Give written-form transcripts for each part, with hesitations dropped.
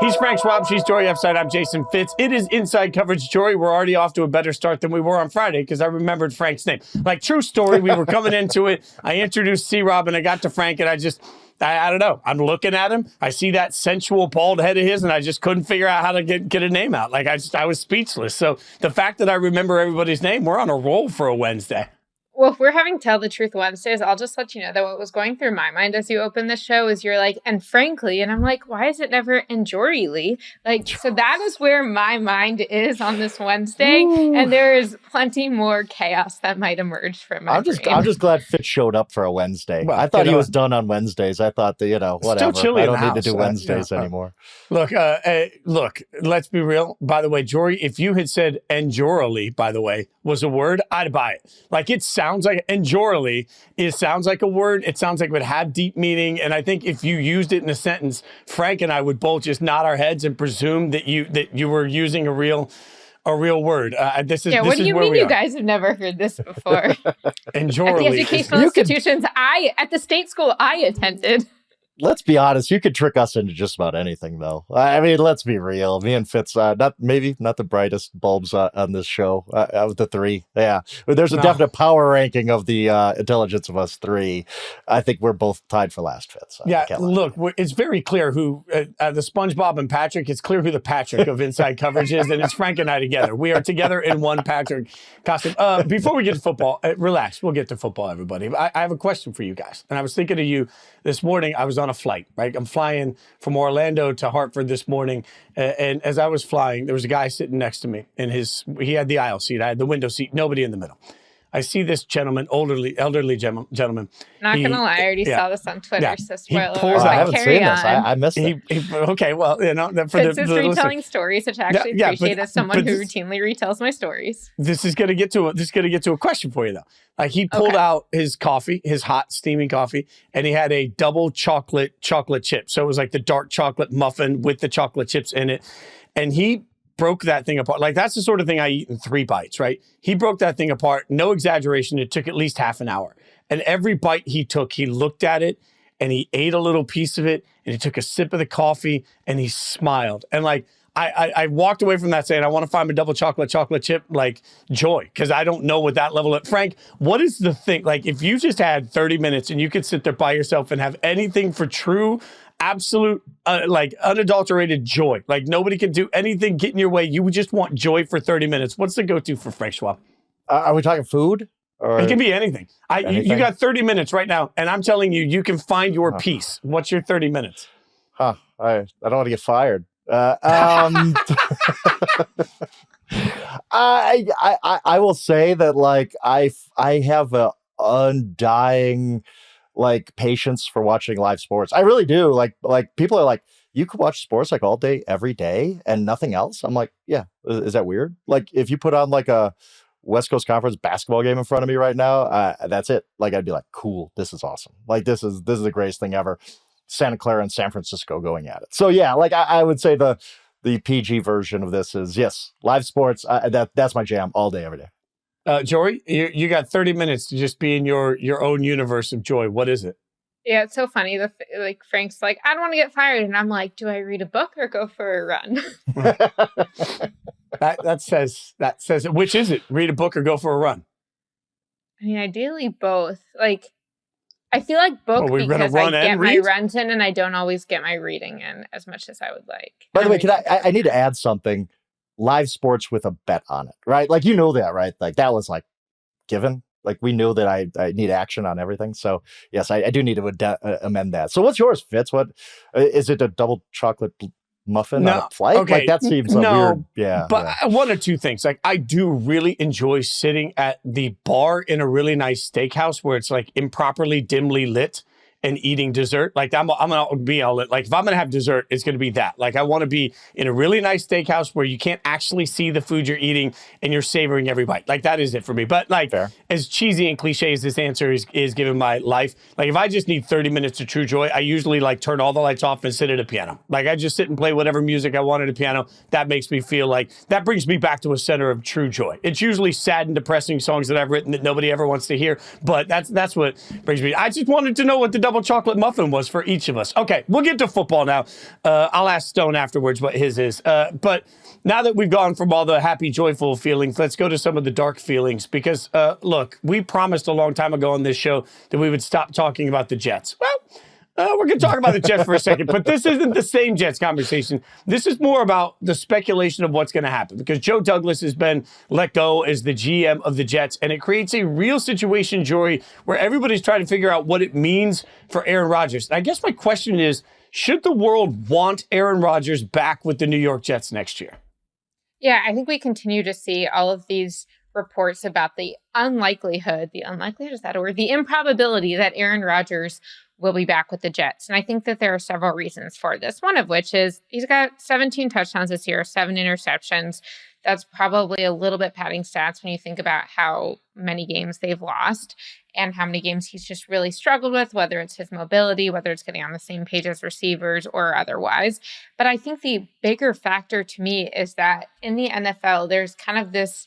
He's Frank Schwab. She's Jori Epstein. I'm Jason Fitz. It is Inside Coverage. Jori, we're already off to a better start than we were on Friday because I remembered Frank's name. Like, true story, we were coming into it. I introduced C-Rob, and I got to Frank, and I don't know. I'm looking at him. I see that sensual bald head of his, and I just couldn't figure out how to get a name out. Like, I was speechless. So the fact that I remember everybody's name, we're on a roll for a Wednesday. Well, if we're having Tell the Truth Wednesdays, I'll just let you know that what was going through my mind as you open the show is you're like, and frankly, and I'm like, why is it never and Jori Lee? Like, so that is where my mind is on this Wednesday. Ooh. And there is plenty more chaos that might emerge from my brain. I'm just glad Fitz showed up for a Wednesday. Well, I thought he was done on Wednesdays. I thought that, whatever. Still chilly I don't need to do Wednesdays anymore. Look, let's be real. By the way, Jori, if you had said enjorally, by the way, was a word, I'd buy it. Like, it sounds like enjorally. It sounds like a word. It sounds like it would have deep meaning. And I think if you used it in a sentence, Frank and I would both just nod our heads and presume that you were using a real word. This is what do you mean you guys have never heard this before? Enjorally. At the educational institutions at the state school I attended. Let's be honest. You could trick us into just about anything, though. I mean, let's be real. Me and Fitz, not the brightest bulbs on this show. Out of the three, yeah. There's a definite power ranking of the intelligence of us three. I think we're both tied for last, Fitz. Look, it's very clear who the SpongeBob and Patrick. It's clear who the Patrick of Inside Coverage is, and it's Frank and I together. We are together in one Patrick costume. Before we get to football, relax. We'll get to football, everybody. I have a question for you guys, and I was thinking of you this morning. I was on a flight, right? I'm flying from Orlando to Hartford this morning. And as I was flying, there was a guy sitting next to me he had the aisle seat. I had the window seat, nobody in the middle. I see this gentleman, elderly gentleman. Not going to lie, I already saw this on Twitter, so spoiler alert. I haven't seen this. I missed it. Okay, well, Fitz is retelling stories, which I actually appreciate as someone who routinely retells my stories. This is going to get to a question for you, though. Like, he pulled out his coffee, his hot, steaming coffee, and he had a double chocolate chip. So it was like the dark chocolate muffin with the chocolate chips in it. And he broke that thing apart. Like, that's the sort of thing I eat in 3 bites, right? He broke that thing apart. No exaggeration. It took at least half an hour. And every bite he took, he looked at it and he ate a little piece of it and he took a sip of the coffee and he smiled. And like, I walked away from that saying, I want to find a double chocolate chip, like, joy, because I don't know what that level of. Frank, what is the thing? Like, if you just had 30 minutes and you could sit there by yourself and have anything for true, absolute, like, unadulterated joy, like nobody can do anything get in your way, you would just want joy for 30 minutes. What's the go-to for Frank Schwab? Are we talking food? Or it can be anything. You got 30 minutes right now, and I'm telling you, you can find your peace. What's your 30 minutes? I don't want to get fired. I will say that, like, I have a undying, like, patience for watching live sports. I really do. Like people are like, you could watch sports like all day, every day, and nothing else. I'm like, yeah. Is that weird? Like, if you put on like a West Coast Conference basketball game in front of me right now, that's it. Like, I'd be like, cool, this is awesome. Like, this is the greatest thing ever. Santa Clara and San Francisco going at it. So yeah, like, I would say the PG version of this is, yes, live sports. That's my jam all day, every day. Jori, you got 30 minutes to just be in your own universe of joy. What is it? Yeah, it's so funny. Frank's like, I don't want to get fired. And I'm like, do I read a book or go for a run? that says it. Which is it? Read a book or go for a run? I mean, ideally both. Like, I feel like book because I get my runs in and I don't always get my reading in as much as I would like. By the way, I need to add something. Live sports with a bet on it, right? Like, you know that, right? Like, that was like given. Like, we knew that I need action on everything. So yes, I do need to amend that. So what's yours, Fitz? What is it? A double chocolate muffin on a flight? Okay. Like, that seems weird. Yeah. But one or two things. Like, I do really enjoy sitting at the bar in a really nice steakhouse where it's like improperly dimly lit and eating dessert. Like, I'm gonna be all like, if I'm gonna have dessert, it's gonna be that. Like, I want to be in a really nice steakhouse where you can't actually see the food you're eating and you're savoring every bite. Like, that is it for me. But like, as cheesy and cliche as this answer is given my life, like, if I just need 30 minutes of true joy, I usually like turn all the lights off and sit at a piano. Like, I just sit and play whatever music I want at a piano. That makes me feel like, that brings me back to a center of true joy. It's usually sad and depressing songs that I've written that nobody ever wants to hear, but that's what brings me. I just wanted to know what the double double chocolate muffin was for each of us. Okay, we'll get to football now. I'll ask Stone afterwards what his is. But now that we've gone from all the happy, joyful feelings, let's go to some of the dark feelings. Because, look, we promised a long time ago on this show that we would stop talking about the Jets. Well, we're going to talk about the Jets for a second, but this isn't the same Jets conversation. This is more about the speculation of what's going to happen, because Joe Douglas has been let go as the GM of the Jets, and it creates a real situation, Jori, where everybody's trying to figure out what it means for Aaron Rodgers. And I guess my question is, should the world want Aaron Rodgers back with the New York Jets next year? Yeah, I think we continue to see all of these reports about the unlikelihood is that a word? The improbability that Aaron Rodgers will be back with the Jets. And I think that there are several reasons for this. One of which is he's got 17 touchdowns this year, 7 interceptions. That's probably a little bit padding stats when you think about how many games they've lost and how many games he's just really struggled with, whether it's his mobility, whether it's getting on the same page as receivers or otherwise. But I think the bigger factor to me is that in the NFL, there's kind of this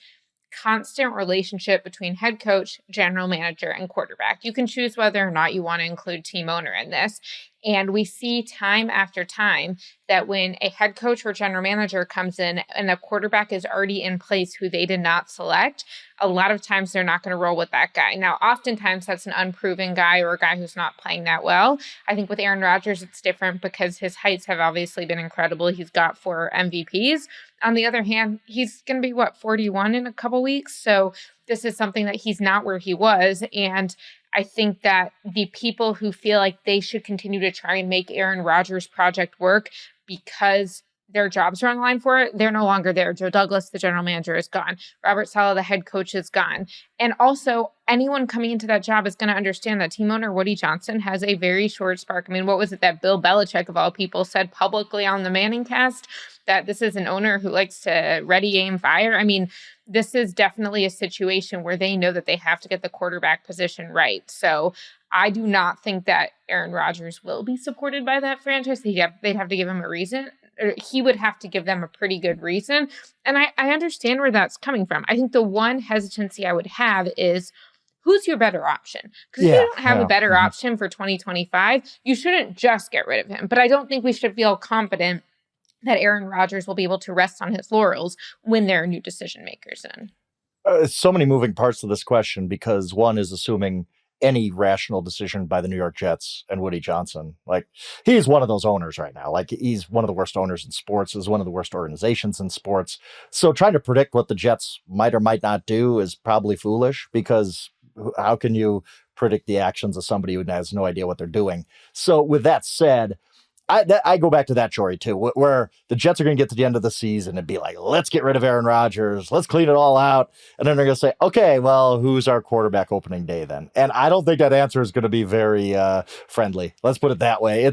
constant relationship between head coach, general manager, and quarterback. You can choose whether or not you want to include team owner in this. And we see time after time that when a head coach or general manager comes in and a quarterback is already in place who they did not select, a lot of times they're not going to roll with that guy. Now, oftentimes that's an unproven guy or a guy who's not playing that well. I think with Aaron Rodgers, it's different because his heights have obviously been incredible. He's got 4 MVPs. On the other hand, he's going to be, 41 in a couple weeks? So this is something that he's not where he was. And I think that the people who feel like they should continue to try and make Aaron Rodgers' project work because their jobs are on the line for it, they're no longer there. Joe Douglas, the general manager, is gone. Robert Saleh, the head coach, is gone. And also, anyone coming into that job is going to understand that team owner Woody Johnson has a very short spark. I mean, what was it that Bill Belichick, of all people, said publicly on the Manning cast? That this is an owner who likes to ready, aim, fire. I mean, this is definitely a situation where they know that they have to get the quarterback position right. So I do not think that Aaron Rodgers will be supported by that franchise. They'd have to give him a reason. He would have to give them a pretty good reason. And I understand where that's coming from. I think the one hesitancy I would have is, who's your better option? Because if you don't have a better option for 2025, you shouldn't just get rid of him. But I don't think we should feel confident that Aaron Rodgers will be able to rest on his laurels when there are new decision makers in. So many moving parts to this question, because one is assuming any rational decision by the New York Jets and Woody Johnson. Like, he's one of those owners right now. Like, he's one of the worst owners in sports, is one of the worst organizations in sports. So trying to predict what the Jets might or might not do is probably foolish, because how can you predict the actions of somebody who has no idea what they're doing? So with that said, I go back to that, Jori, too, where the Jets are going to get to the end of the season and be like, let's get rid of Aaron Rodgers. Let's clean it all out. And then they're going to say, okay, well, who's our quarterback opening day then? And I don't think that answer is going to be very friendly. Let's put it that way.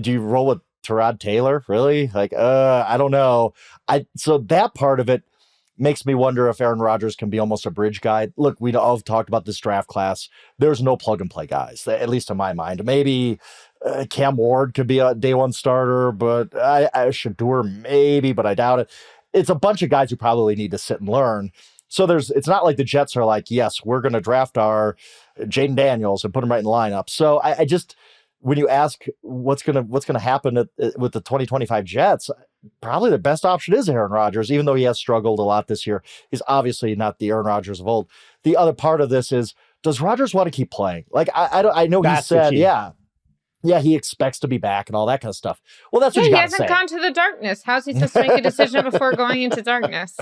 Do you roll with Tyrod Taylor? Really? Like, I don't know. So that part of it makes me wonder if Aaron Rodgers can be almost a bridge guy. Look, we all have talked about this draft class. There's no plug and play guys, at least in my mind. Maybe Cam Ward could be a day one starter, but Shador maybe, but I doubt it. It's a bunch of guys who probably need to sit and learn. So it's not like the Jets are like, yes, we're going to draft our Jaden Daniels and put him right in the lineup. So I just, when you ask what's going to happen with the 2025 Jets, probably the best option is Aaron Rodgers, even though he has struggled a lot this year. He's obviously not the Aaron Rodgers of old. The other part of this is, does Rodgers want to keep playing? Like, I know he said, yeah, he expects to be back and all that kind of stuff. Well, that's what you got to say. He hasn't gone to the darkness. How's he supposed to make a decision before going into darkness?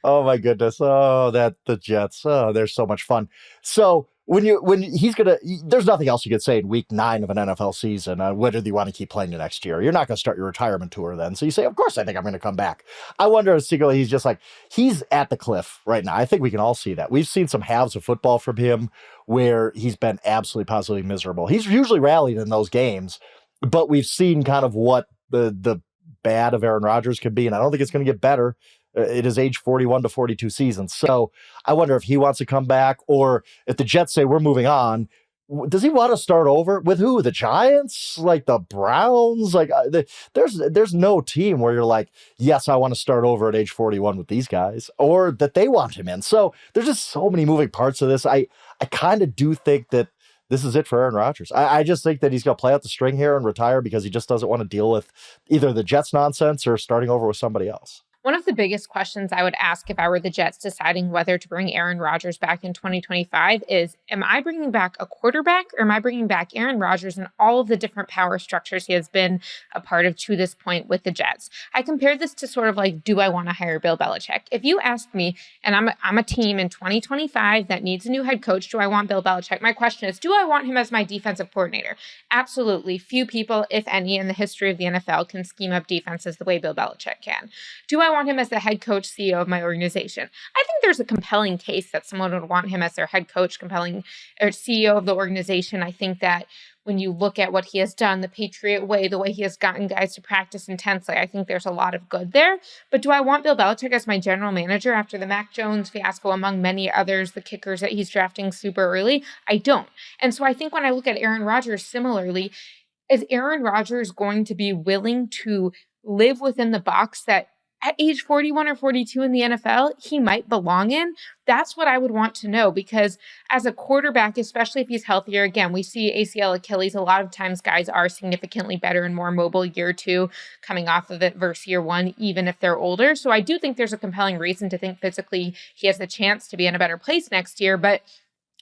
Oh my goodness. Oh, the Jets. Oh, they're so much fun. So there's nothing else you could say in week 9 of an NFL season on whether you want to keep playing the next year. You're not going to start your retirement tour then. So you say, of course, I think I'm going to come back. I wonder if secretly he's just like, he's at the cliff right now. I think we can all see that. We've seen some halves of football from him where he's been absolutely positively miserable. He's usually rallied in those games, but we've seen kind of what the bad of Aaron Rodgers can be. And I don't think it's going to get better. It is age 41 to 42 seasons. So I wonder if he wants to come back, or if the Jets say we're moving on, does he want to start over with who? The Giants? Like the Browns? Like there's no team where you're like, yes, I want to start over at age 41 with these guys, or that they want him in. So there's just so many moving parts of this. I kind of do think that this is it for Aaron Rodgers. I just think that he's going to play out the string here and retire because he just doesn't want to deal with either the Jets nonsense or starting over with somebody else. One of the biggest questions I would ask if I were the Jets deciding whether to bring Aaron Rodgers back in 2025 is, am I bringing back a quarterback or am I bringing back Aaron Rodgers and all of the different power structures he has been a part of to this point with the Jets? I compare this to sort of like, do I want to hire Bill Belichick? If you ask me, and I'm a team in 2025 that needs a new head coach, do I want Bill Belichick? My question is, do I want him as my defensive coordinator? Absolutely. Few people, if any, in the history of the NFL can scheme up defenses the way Bill Belichick can. Do I want him as the head coach, CEO of my organization? I think there's a compelling case that someone would want him as their head coach, compelling or CEO of the organization. I think that when you look at what he has done, the Patriot way, the way he has gotten guys to practice intensely, I think there's a lot of good there. But do I want Bill Belichick as my general manager after the Mac Jones fiasco, among many others, the kickers that he's drafting super early? I don't. And so I think when I look at Aaron Rodgers similarly, is Aaron Rodgers going to be willing to live within the box that at age 41 or 42 in the NFL, he might belong in? That's what I would want to know, because as a quarterback, especially if he's healthier, again, we see ACL, Achilles, a lot of times guys are significantly better and more mobile year two coming off of it versus year one, even if they're older. So I do think there's a compelling reason to think physically he has a chance to be in a better place next year. But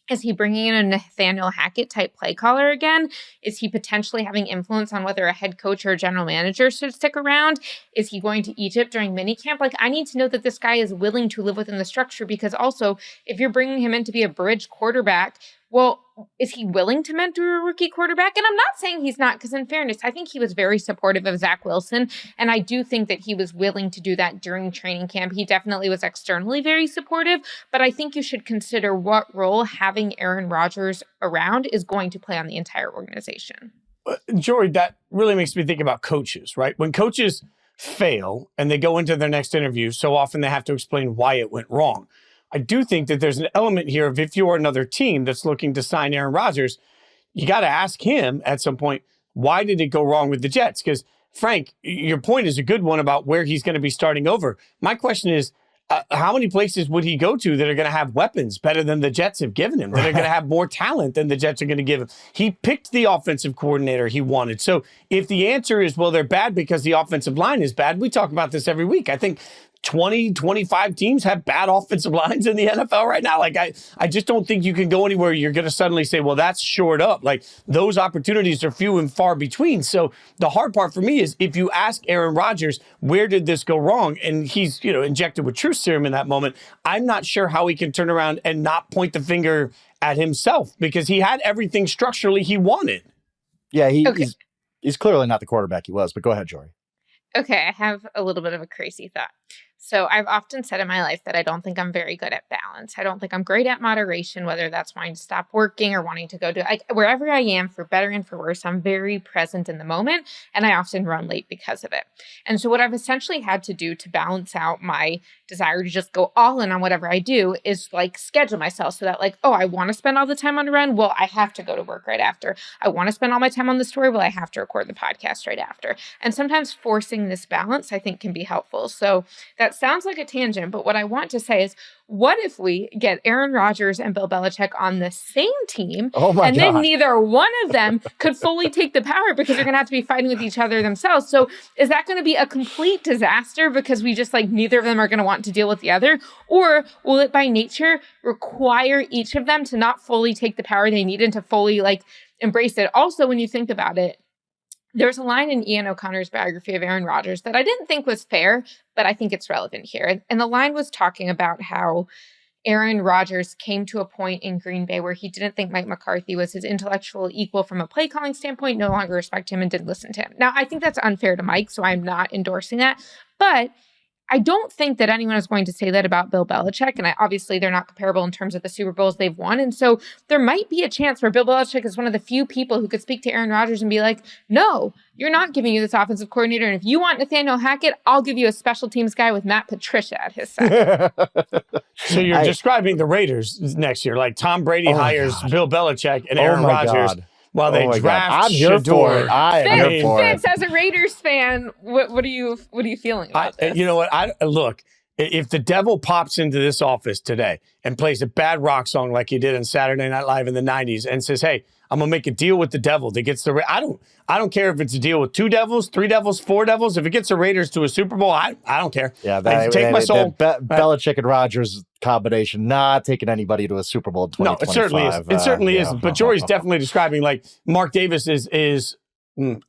is he bringing in a Nathaniel Hackett type play caller again? Is he potentially having influence on whether a head coach or a general manager should stick around? Is he going to Egypt during minicamp? Like, I need to know that this guy is willing to live within the structure, because also if you're bringing him in to be a bridge quarterback, well, is he willing to mentor a rookie quarterback? And I'm not saying he's not, because in fairness, I think he was very supportive of Zach Wilson. And I do think that he was willing to do that during training camp. He definitely was externally very supportive. But I think you should consider what role having Aaron Rodgers around is going to play on the entire organization. Jori, that really makes me think about coaches, right? When coaches fail and they go into their next interview, so often they have to explain why it went wrong. I do think that there's an element here of, if you're another team that's looking to sign Aaron Rodgers, you got to ask him at some point, why did it go wrong with the Jets? Because, Frank, your point is a good one about where he's going to be starting over. My question is, how many places would he go to that are going to have weapons better than the Jets have given him, that are going to have more talent than the Jets are going to give him? He picked the offensive coordinator he wanted. So if the answer is, well, they're bad because the offensive line is bad, we talk about this every week. I think 20, 25 teams have bad offensive lines in the NFL right now. Like, I just don't think you can go anywhere you're going to suddenly say, well, that's shored up. Like, those opportunities are few and far between. So the hard part for me is, if you ask Aaron Rodgers, where did this go wrong? And he's, injected with truth serum in that moment. I'm not sure how he can turn around and not point the finger at himself, because he had everything structurally he wanted. Yeah, he's clearly not the quarterback he was, but go ahead, Jori. Okay, I have a little bit of a crazy thought. So I've often said in my life that I don't think I'm very good at balance. I don't think I'm great at moderation, whether that's wanting to stop working or wanting to go to wherever I am, for better and for worse. I'm very present in the moment, and I often run late because of it. And so what I've essentially had to do to balance out my desire to just go all in on whatever I do is schedule myself so that I want to spend all the time on a run. Well, I have to go to work right after. I want to spend all my time on the story. Well, I have to record the podcast right after. And sometimes forcing this balance, I think, can be helpful. So that sounds like a tangent, but what I want to say is, what if we get Aaron Rodgers and Bill Belichick on the same team, and then neither one of them could fully take the power because they're going to have to be fighting with each other themselves? So is that going to be a complete disaster because we just neither of them are going to want to deal with the other? Or will it by nature require each of them to not fully take the power they need and to fully embrace it? Also, when you think about it, there's a line in Ian O'Connor's biography of Aaron Rodgers that I didn't think was fair, but I think it's relevant here. And the line was talking about how Aaron Rodgers came to a point in Green Bay where he didn't think Mike McCarthy was his intellectual equal from a play calling standpoint, no longer respect him, and didn't listen to him. Now, I think that's unfair to Mike, so I'm not endorsing that. But I don't think that anyone is going to say that about Bill Belichick. And obviously, they're not comparable in terms of the Super Bowls they've won. And so there might be a chance where Bill Belichick is one of the few people who could speak to Aaron Rodgers and be like, no, you're not giving you this offensive coordinator. And if you want Nathaniel Hackett, I'll give you a special teams guy with Matt Patricia at his side. So you're describing the Raiders next year. Tom Brady hires Bill Belichick and Aaron Rodgers. While they draft I'm here for it. I'm here for it. Fitz, as a Raiders fan, what are you feeling about this? You know what? Look, If the devil pops into this office today and plays a bad rock song like he did on Saturday Night Live in the 90s and says, hey, I'm going to make a deal with the devil that gets the I don't care if it's a deal with 2 devils, 3 devils, 4 devils. If it gets the Raiders to a Super Bowl, I don't care. Yeah, take my soul. Belichick and Rodgers combination, not taking anybody to a Super Bowl in 2025. No, it certainly is. It certainly isn't. But Jori's definitely describing like Mark Davis is I'm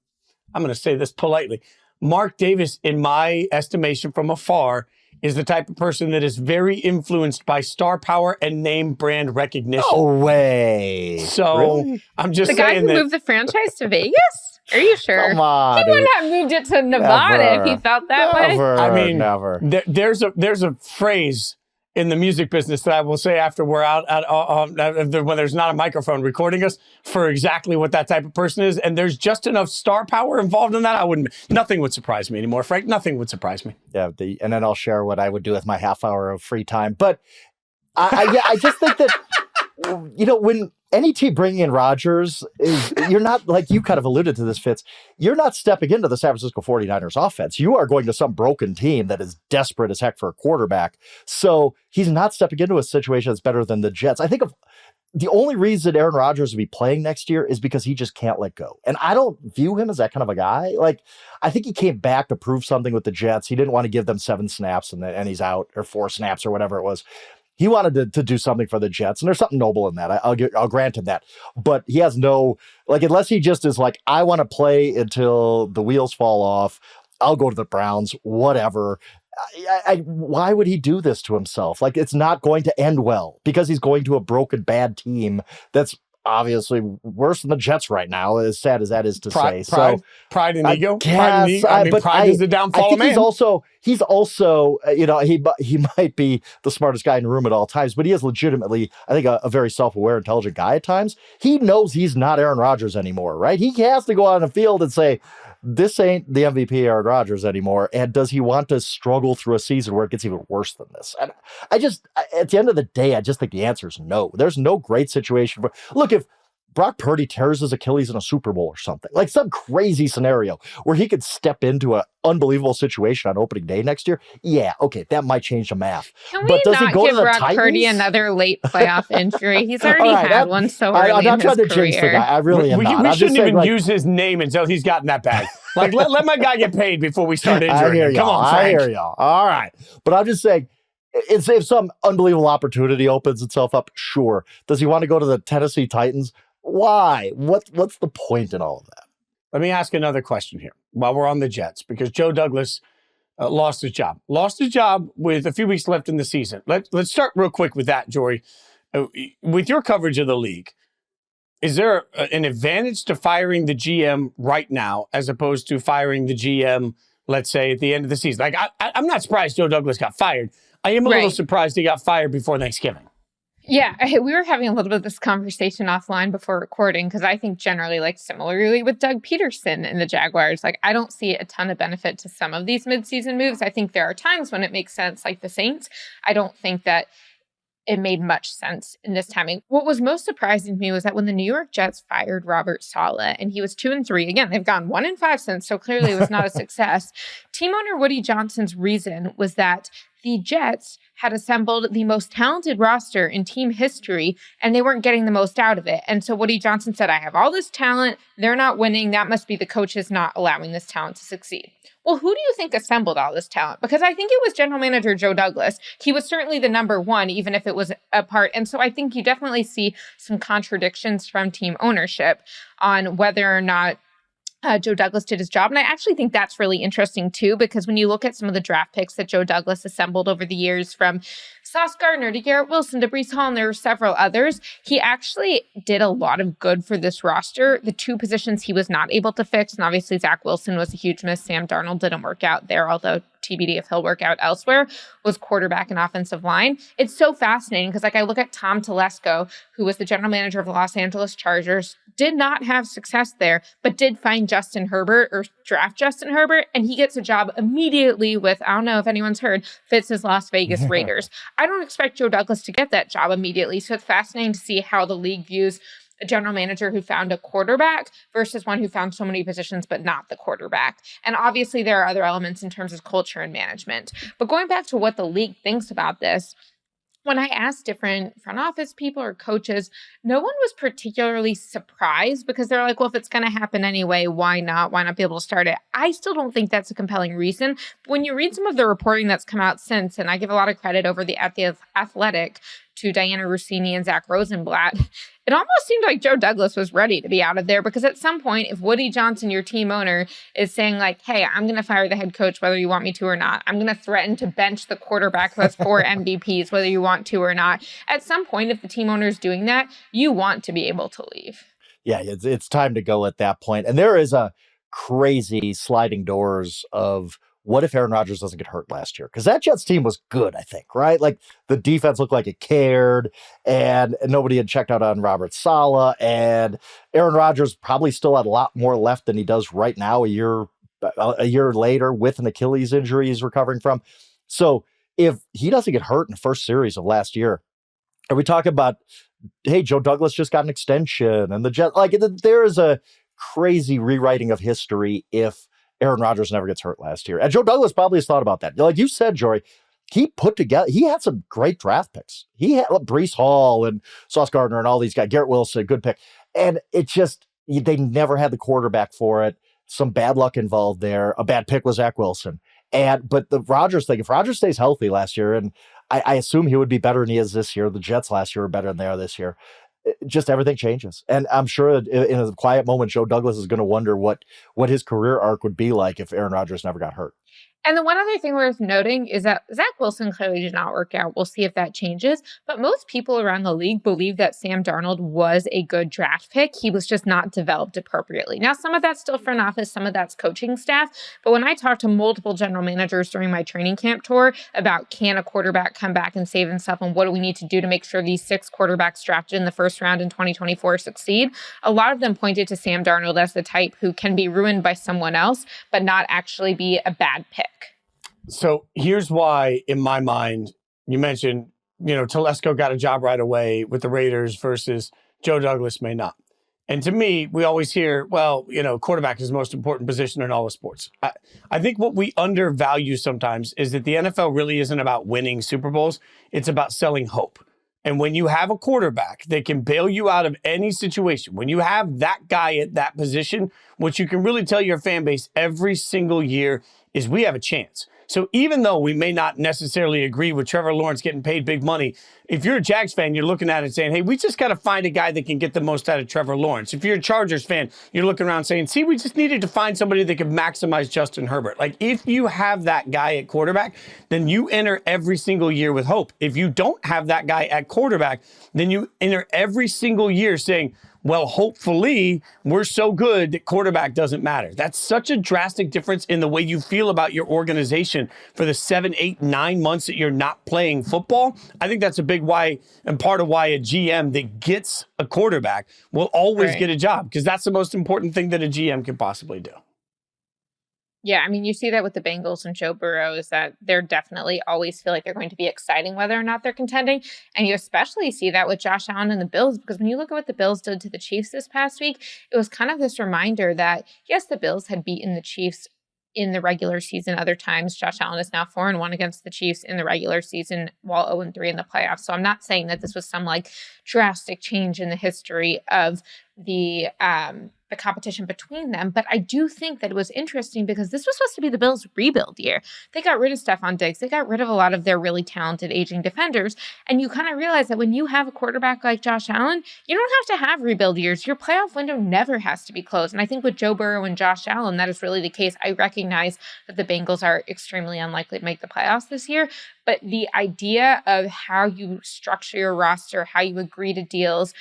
going to say this politely. Mark Davis, in my estimation from afar, is the type of person that is very influenced by star power and name brand recognition. No way. So Really? I'm just The guy saying who that. moved the franchise to Vegas? Are you sure? Come on. He wouldn't have moved it to Nevada if he felt that way. I mean, never. There's a phrase in the music business that I will say after we're out when there's not a microphone recording us for exactly what that type of person is. And there's just enough star power involved in that. Nothing would surprise me anymore, Frank. Nothing would surprise me. Yeah. And then I'll share what I would do with my half hour of free time. But I just think that, when any team bringing in Rodgers you're not, like you kind of alluded to this, Fitz, you're not stepping into the San Francisco 49ers offense. You are going to some broken team that is desperate as heck for a quarterback. So he's not stepping into a situation that's better than the Jets. I think the only reason Aaron Rodgers will be playing next year is because he just can't let go. And I don't view him as that kind of a guy. Like, I think he came back to prove something with the Jets. He didn't want to give them 7 snaps and he's out, or 4 snaps or whatever it was. He wanted to do something for the Jets, and there's something noble in that. I'll grant him that. But he has no, like, unless he just is like, I want to play until the wheels fall off. I'll go to the Browns, whatever. Why would he do this to himself? Like, it's not going to end well because he's going to a broken, bad team that's obviously worse than the Jets right now, as sad as that is to say. Pride and ego. Pride is the downfall of man. He's also, he might be the smartest guy in the room at all times, but he is legitimately, I think, a very self-aware, intelligent guy at times. He knows he's not Aaron Rodgers anymore, right? He has to go out on the field and say, this ain't the MVP Aaron Rodgers anymore. And does he want to struggle through a season where it gets even worse than this? And at the end of the day, I just think the answer is no. There's no great situation. Look, if Brock Purdy tears his Achilles in a Super Bowl or something, like some crazy scenario where he could step into an unbelievable situation on opening day next year, yeah, okay, that might change the math. Can we not give Brock Purdy another late playoff injury? He's already had one so early I'm not in trying his to jinx the career. guy. I really am not. We shouldn't even use his name until he's gotten that bag. Like, let my guy get paid before we start injuring him. Come on, Frank. I hear y'all. All right. But I'm just saying, if some unbelievable opportunity opens itself up, sure. Does he want to go to the Tennessee Titans? Why? What's the point in all of that? Let me ask another question here while we're on the Jets, because Joe Douglas lost his job. Lost his job with a few weeks left in the season. Let's start real quick with that, Jori. With your coverage of the league, is there an advantage to firing the GM right now as opposed to firing the GM, let's say, at the end of the season? Like, I'm not surprised Joe Douglas got fired. I am a little surprised he got fired before Thanksgiving. Yeah, we were having a little bit of this conversation offline before recording because I think generally, like similarly with Doug Peterson and the Jaguars, like I don't see a ton of benefit to some of these midseason moves. I think there are times when it makes sense, like the Saints. I don't think that it made much sense in this timing. What was most surprising to me was that when the New York Jets fired Robert Saleh and he was 2-3, again, they've gone 1-5 since, so clearly it was not a success. Team owner Woody Johnson's reason was that the Jets had assembled the most talented roster in team history, and they weren't getting the most out of it. And so Woody Johnson said, I have all this talent. They're not winning. That must be the coaches not allowing this talent to succeed. Well, who do you think assembled all this talent? Because I think it was general manager Joe Douglas. He was certainly the number one, even if it was a part. And so I think you definitely see some contradictions from team ownership on whether or not Joe Douglas did his job. And I actually think that's really interesting too, because when you look at some of the draft picks that Joe Douglas assembled over the years, from Sauce Gardner to Garrett Wilson to Breece Hall, and there were several others, he actually did a lot of good for this roster. The two positions he was not able to fix, and obviously Zach Wilson was a huge miss. Sam Darnold didn't work out there, although TBD if he'll work out elsewhere, was quarterback and offensive line. It's so fascinating because like I look at Tom Telesco, who was the general manager of the Los Angeles Chargers, did not have success there, but did find Justin Herbert or draft Justin Herbert, and he gets a job immediately with, I don't know if anyone's heard, Fitz's Las Vegas Raiders. I don't expect Joe Douglas to get that job immediately, so it's fascinating to see how the league views a general manager who found a quarterback versus one who found so many positions but not the quarterback. And obviously there are other elements in terms of culture and management. But going back to what the league thinks about this, when I asked different front office people or coaches, no one was particularly surprised because they're like, well, if it's going to happen anyway, why not? Why not be able to start it? I still don't think that's a compelling reason. When you read some of the reporting that's come out since, and I give a lot of credit over at the Athletic to Diana Rossini and Zach Rosenblatt, it almost seemed like Joe Douglas was ready to be out of there because at some point, if Woody Johnson, your team owner, is saying like, hey, I'm going to fire the head coach whether you want me to or not. I'm going to threaten to bench the quarterback who has 4 MVPs whether you want to or not. At some point, if the team owner is doing that, you want to be able to leave. Yeah, it's time to go at that point. And there is a crazy sliding doors of what if Aaron Rodgers doesn't get hurt last year? Because that Jets team was good, I think, right? Like the defense looked like it cared, and nobody had checked out on Robert Saleh, and Aaron Rodgers probably still had a lot more left than he does right now, a year later with an Achilles injury he's recovering from. So if he doesn't get hurt in the first series of last year, and we talk about, hey, Joe Douglas just got an extension, and the Jets, like there is a crazy rewriting of history if Aaron Rodgers never gets hurt last year. And Joe Douglas probably has thought about that. Like you said, Jori, he had some great draft picks. He had Breece Hall and Sauce Gardner and all these guys, Garrett Wilson, good pick. And it just, they never had the quarterback for it. Some bad luck involved there. A bad pick was Zach Wilson. But the Rodgers thing, if Rodgers stays healthy last year, and I assume he would be better than he is this year. The Jets last year were better than they are this year. Just everything changes. And I'm sure in a quiet moment, Joe Douglas is going to wonder what his career arc would be like if Aaron Rodgers never got hurt. And the one other thing worth noting is that Zach Wilson clearly did not work out. We'll see if that changes. But most people around the league believe that Sam Darnold was a good draft pick. He was just not developed appropriately. Now, some of that's still front office, some of that's coaching staff. But when I talked to multiple general managers during my training camp tour about can a quarterback come back and save himself and what do we need to do to make sure these 6 quarterbacks drafted in the first round in 2024 succeed, a lot of them pointed to Sam Darnold as the type who can be ruined by someone else, but not actually be a bad pick. So here's why, in my mind, you mentioned, Telesco got a job right away with the Raiders versus Joe Douglas may not. And to me, we always hear, well, quarterback is the most important position in all of sports. I think what we undervalue sometimes is that the NFL really isn't about winning Super Bowls. It's about selling hope. And when you have a quarterback that can bail you out of any situation, when you have that guy at that position, what you can really tell your fan base every single year is we have a chance. So even though we may not necessarily agree with Trevor Lawrence getting paid big money, if you're a Jags fan, you're looking at it saying, hey, we just got to find a guy that can get the most out of Trevor Lawrence. If you're a Chargers fan, you're looking around saying, see, we just needed to find somebody that could maximize Justin Herbert. Like if you have that guy at quarterback, then you enter every single year with hope. If you don't have that guy at quarterback, then you enter every single year saying, well, hopefully we're so good that quarterback doesn't matter. That's such a drastic difference in the way you feel about your organization for the 7, 8, 9 months that you're not playing football. I think that's a big why and part of why a GM that gets a quarterback will always get a job, because that's the most important thing that a GM can possibly do. Yeah, I mean, you see that with the Bengals and Joe Burrow is that they're definitely always feel like they're going to be exciting whether or not they're contending. And you especially see that with Josh Allen and the Bills, because when you look at what the Bills did to the Chiefs this past week, it was kind of this reminder that, yes, the Bills had beaten the Chiefs in the regular season. Other times, Josh Allen is now 4-1 against the Chiefs in the regular season, while 0-3 in the playoffs. So I'm not saying that this was some like drastic change in the history of the competition between them. But I do think that it was interesting because this was supposed to be the Bills' rebuild year. They got rid of Stephon Diggs. They got rid of a lot of their really talented aging defenders. And you kind of realize that when you have a quarterback like Josh Allen, you don't have to have rebuild years. Your playoff window never has to be closed. And I think with Joe Burrow and Josh Allen, that is really the case. I recognize that the Bengals are extremely unlikely to make the playoffs this year. But the idea of how you structure your roster, how you agree to deals,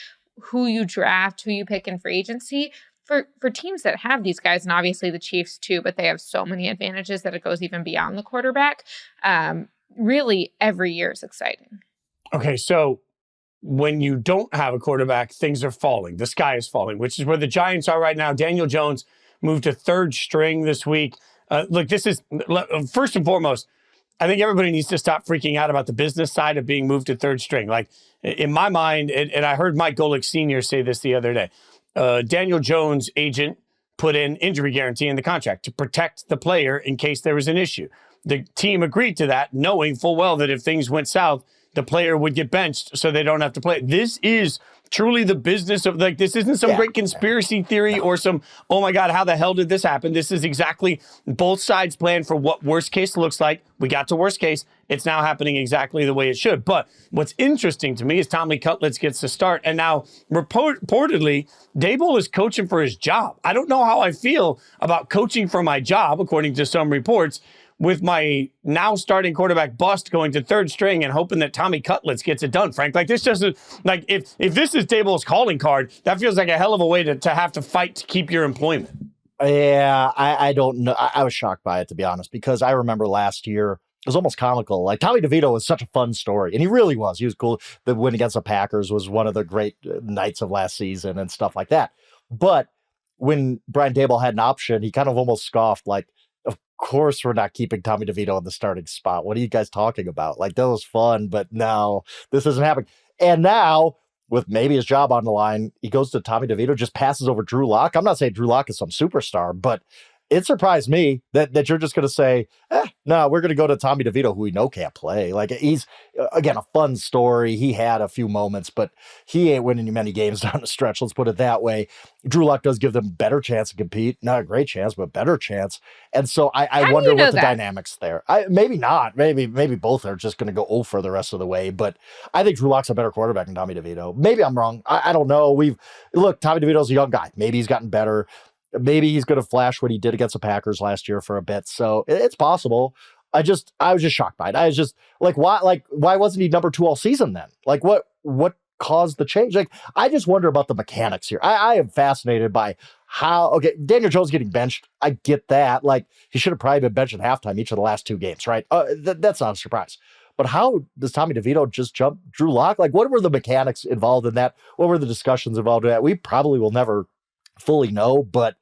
who you draft, who you pick in free agency, for teams that have these guys, and obviously the Chiefs too, but they have so many advantages that it goes even beyond the quarterback. Really, every year is exciting. Okay, so when you don't have a quarterback, things are falling. The sky is falling, which is where the Giants are right now. Daniel Jones moved to 3rd string this week. Look, this is, first and foremost, I think everybody needs to stop freaking out about the business side of being moved to third string. Like in my mind, and I heard Mike Golick Sr. say this the other day, Daniel Jones' agent put in injury guarantee in the contract to protect the player in case there was an issue. The team agreed to that, knowing full well that if things went south, the player would get benched so they don't have to play. This is truly the business of, like, this isn't some great conspiracy theory or some, oh my God, how the hell did this happen? This is exactly both sides' plan for what worst case looks like. We got to worst case. It's now happening exactly the way it should. But what's interesting to me is Tommy Cutlets gets to start. And now reportedly, Daboll is coaching for his job. I don't know how I feel about coaching for my job, according to some reports, with my now starting quarterback bust going to third string and hoping that Tommy Cutlets gets it done, Frank. Like, this doesn't, like, if this is Daboll's calling card, that feels like a hell of a way to have to fight to keep your employment. Yeah, I don't know. I was shocked by it, to be honest, because I remember last year, it was almost comical. Like, Tommy DeVito was such a fun story, and he really was. He was cool. The win against the Packers was one of the great nights of last season and stuff like that. But when Brian Daboll had an option, he kind of almost scoffed, like, of course we're not keeping Tommy DeVito in the starting spot. What are you guys talking about? Like, that was fun, but no, this isn't happening. And now, with maybe his job on the line, he goes to Tommy DeVito, just passes over Drew Lock. I'm not saying Drew Lock is some superstar, but it surprised me that you're just going to say, no, we're going to go to Tommy DeVito, who we know can't play. Like, he's, again, a fun story. He had a few moments, but he ain't winning many games down the stretch. Let's put it that way. Drew Lock does give them better chance to compete. Not a great chance, but better chance. And so I wonder what the dynamics there. Maybe not. Maybe both are just going to go 0 for the rest of the way. But I think Drew Lock's a better quarterback than Tommy DeVito. Maybe I'm wrong. I don't know. Look, Tommy DeVito's a young guy. Maybe he's gotten better. Maybe he's going to flash what he did against the Packers last year for a bit. So it's possible. I was just shocked by it. I was just like, why wasn't he number 2 all season then? Like, what caused the change? Like, I just wonder about the mechanics here. I am fascinated by okay, Daniel Jones getting benched. I get that. Like, he should have probably been benched at halftime each of the last 2 games, right? That's not a surprise. But how does Tommy DeVito just jump Drew Lock? Like, what were the mechanics involved in that? What were the discussions involved in that? We probably will never fully know, but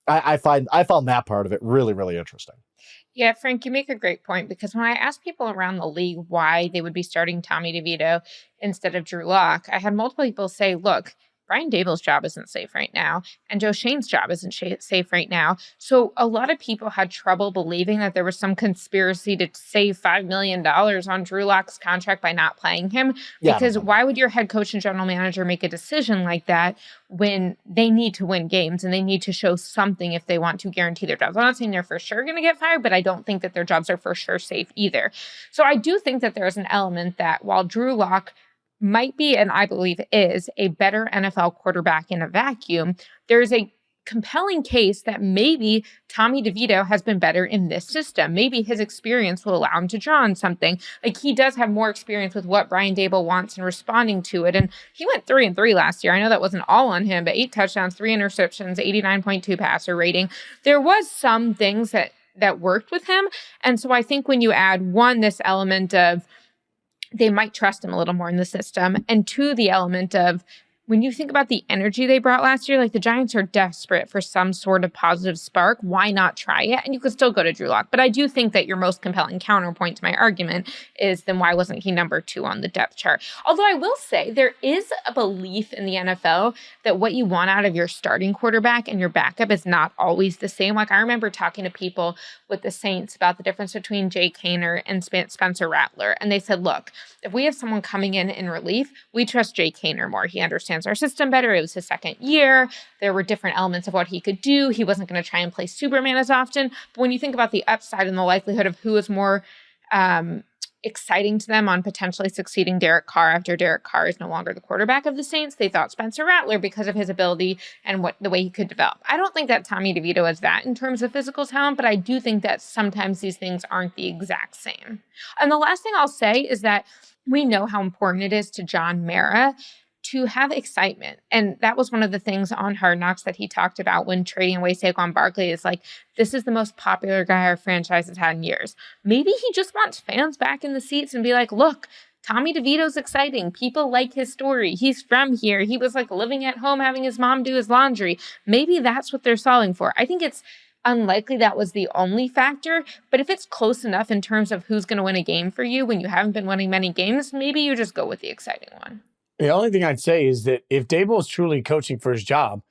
I found that part of it really, really interesting. Yeah, Frank, you make a great point, because when I asked people around the league why they would be starting Tommy DeVito instead of Drew Lock, I had multiple people say, look, Brian Daboll's job isn't safe right now, and Joe Shane's job isn't safe right now. So a lot of people had trouble believing that there was some conspiracy to save $5 million on Drew Lock's contract by not playing him. Because why would your head coach and general manager make a decision like that when they need to win games and they need to show something if they want to guarantee their jobs? I'm not saying they're for sure going to get fired, but I don't think that their jobs are for sure safe either. So I do think that there's an element that while Drew Lock might be, and I believe is, a better NFL quarterback in a vacuum, there's a compelling case that maybe Tommy DeVito has been better in this system. Maybe his experience will allow him to draw on something. Like, he does have more experience with what Brian Daboll wants and responding to it. And he went 3-3 last year. I know that wasn't all on him, but 8 touchdowns, 3 interceptions, 89.2 passer rating. There was some things that worked with him. And so I think when you add, 1, this element of they might trust him a little more in the system, and 2, the element of when you think about the energy they brought last year, like, the Giants are desperate for some sort of positive spark. Why not try it? And you could still go to Drew Lock. But I do think that your most compelling counterpoint to my argument is, then why wasn't he number 2 on the depth chart? Although I will say there is a belief in the NFL that what you want out of your starting quarterback and your backup is not always the same. Like, I remember talking to people with the Saints about the difference between Jake Haener and Spencer Rattler. And they said, look, if we have someone coming in relief, we trust Jake Haener more. He understands our system better. It was his 2nd year. There were different elements of what he could do. He wasn't going to try and play Superman as often. But when you think about the upside and the likelihood of who is more exciting to them on potentially succeeding Derek Carr after Derek Carr is no longer the quarterback of the Saints, they thought Spencer Rattler because of his ability and the way he could develop. I don't think that Tommy DeVito is that in terms of physical talent, but I do think that sometimes these things aren't the exact same. And the last thing I'll say is that we know how important it is to John Mara to have excitement. And that was one of the things on Hard Knocks that he talked about when trading away Saquon Barkley, is like, this is the most popular guy our franchise has had in years. Maybe he just wants fans back in the seats and be like, look, Tommy DeVito's exciting. People like his story. He's from here. He was like living at home, having his mom do his laundry. Maybe that's what they're solving for. I think it's unlikely that was the only factor. But if it's close enough in terms of who's going to win a game for you when you haven't been winning many games, maybe you just go with the exciting one. The only thing I'd say is that if Daboll is truly coaching for his job,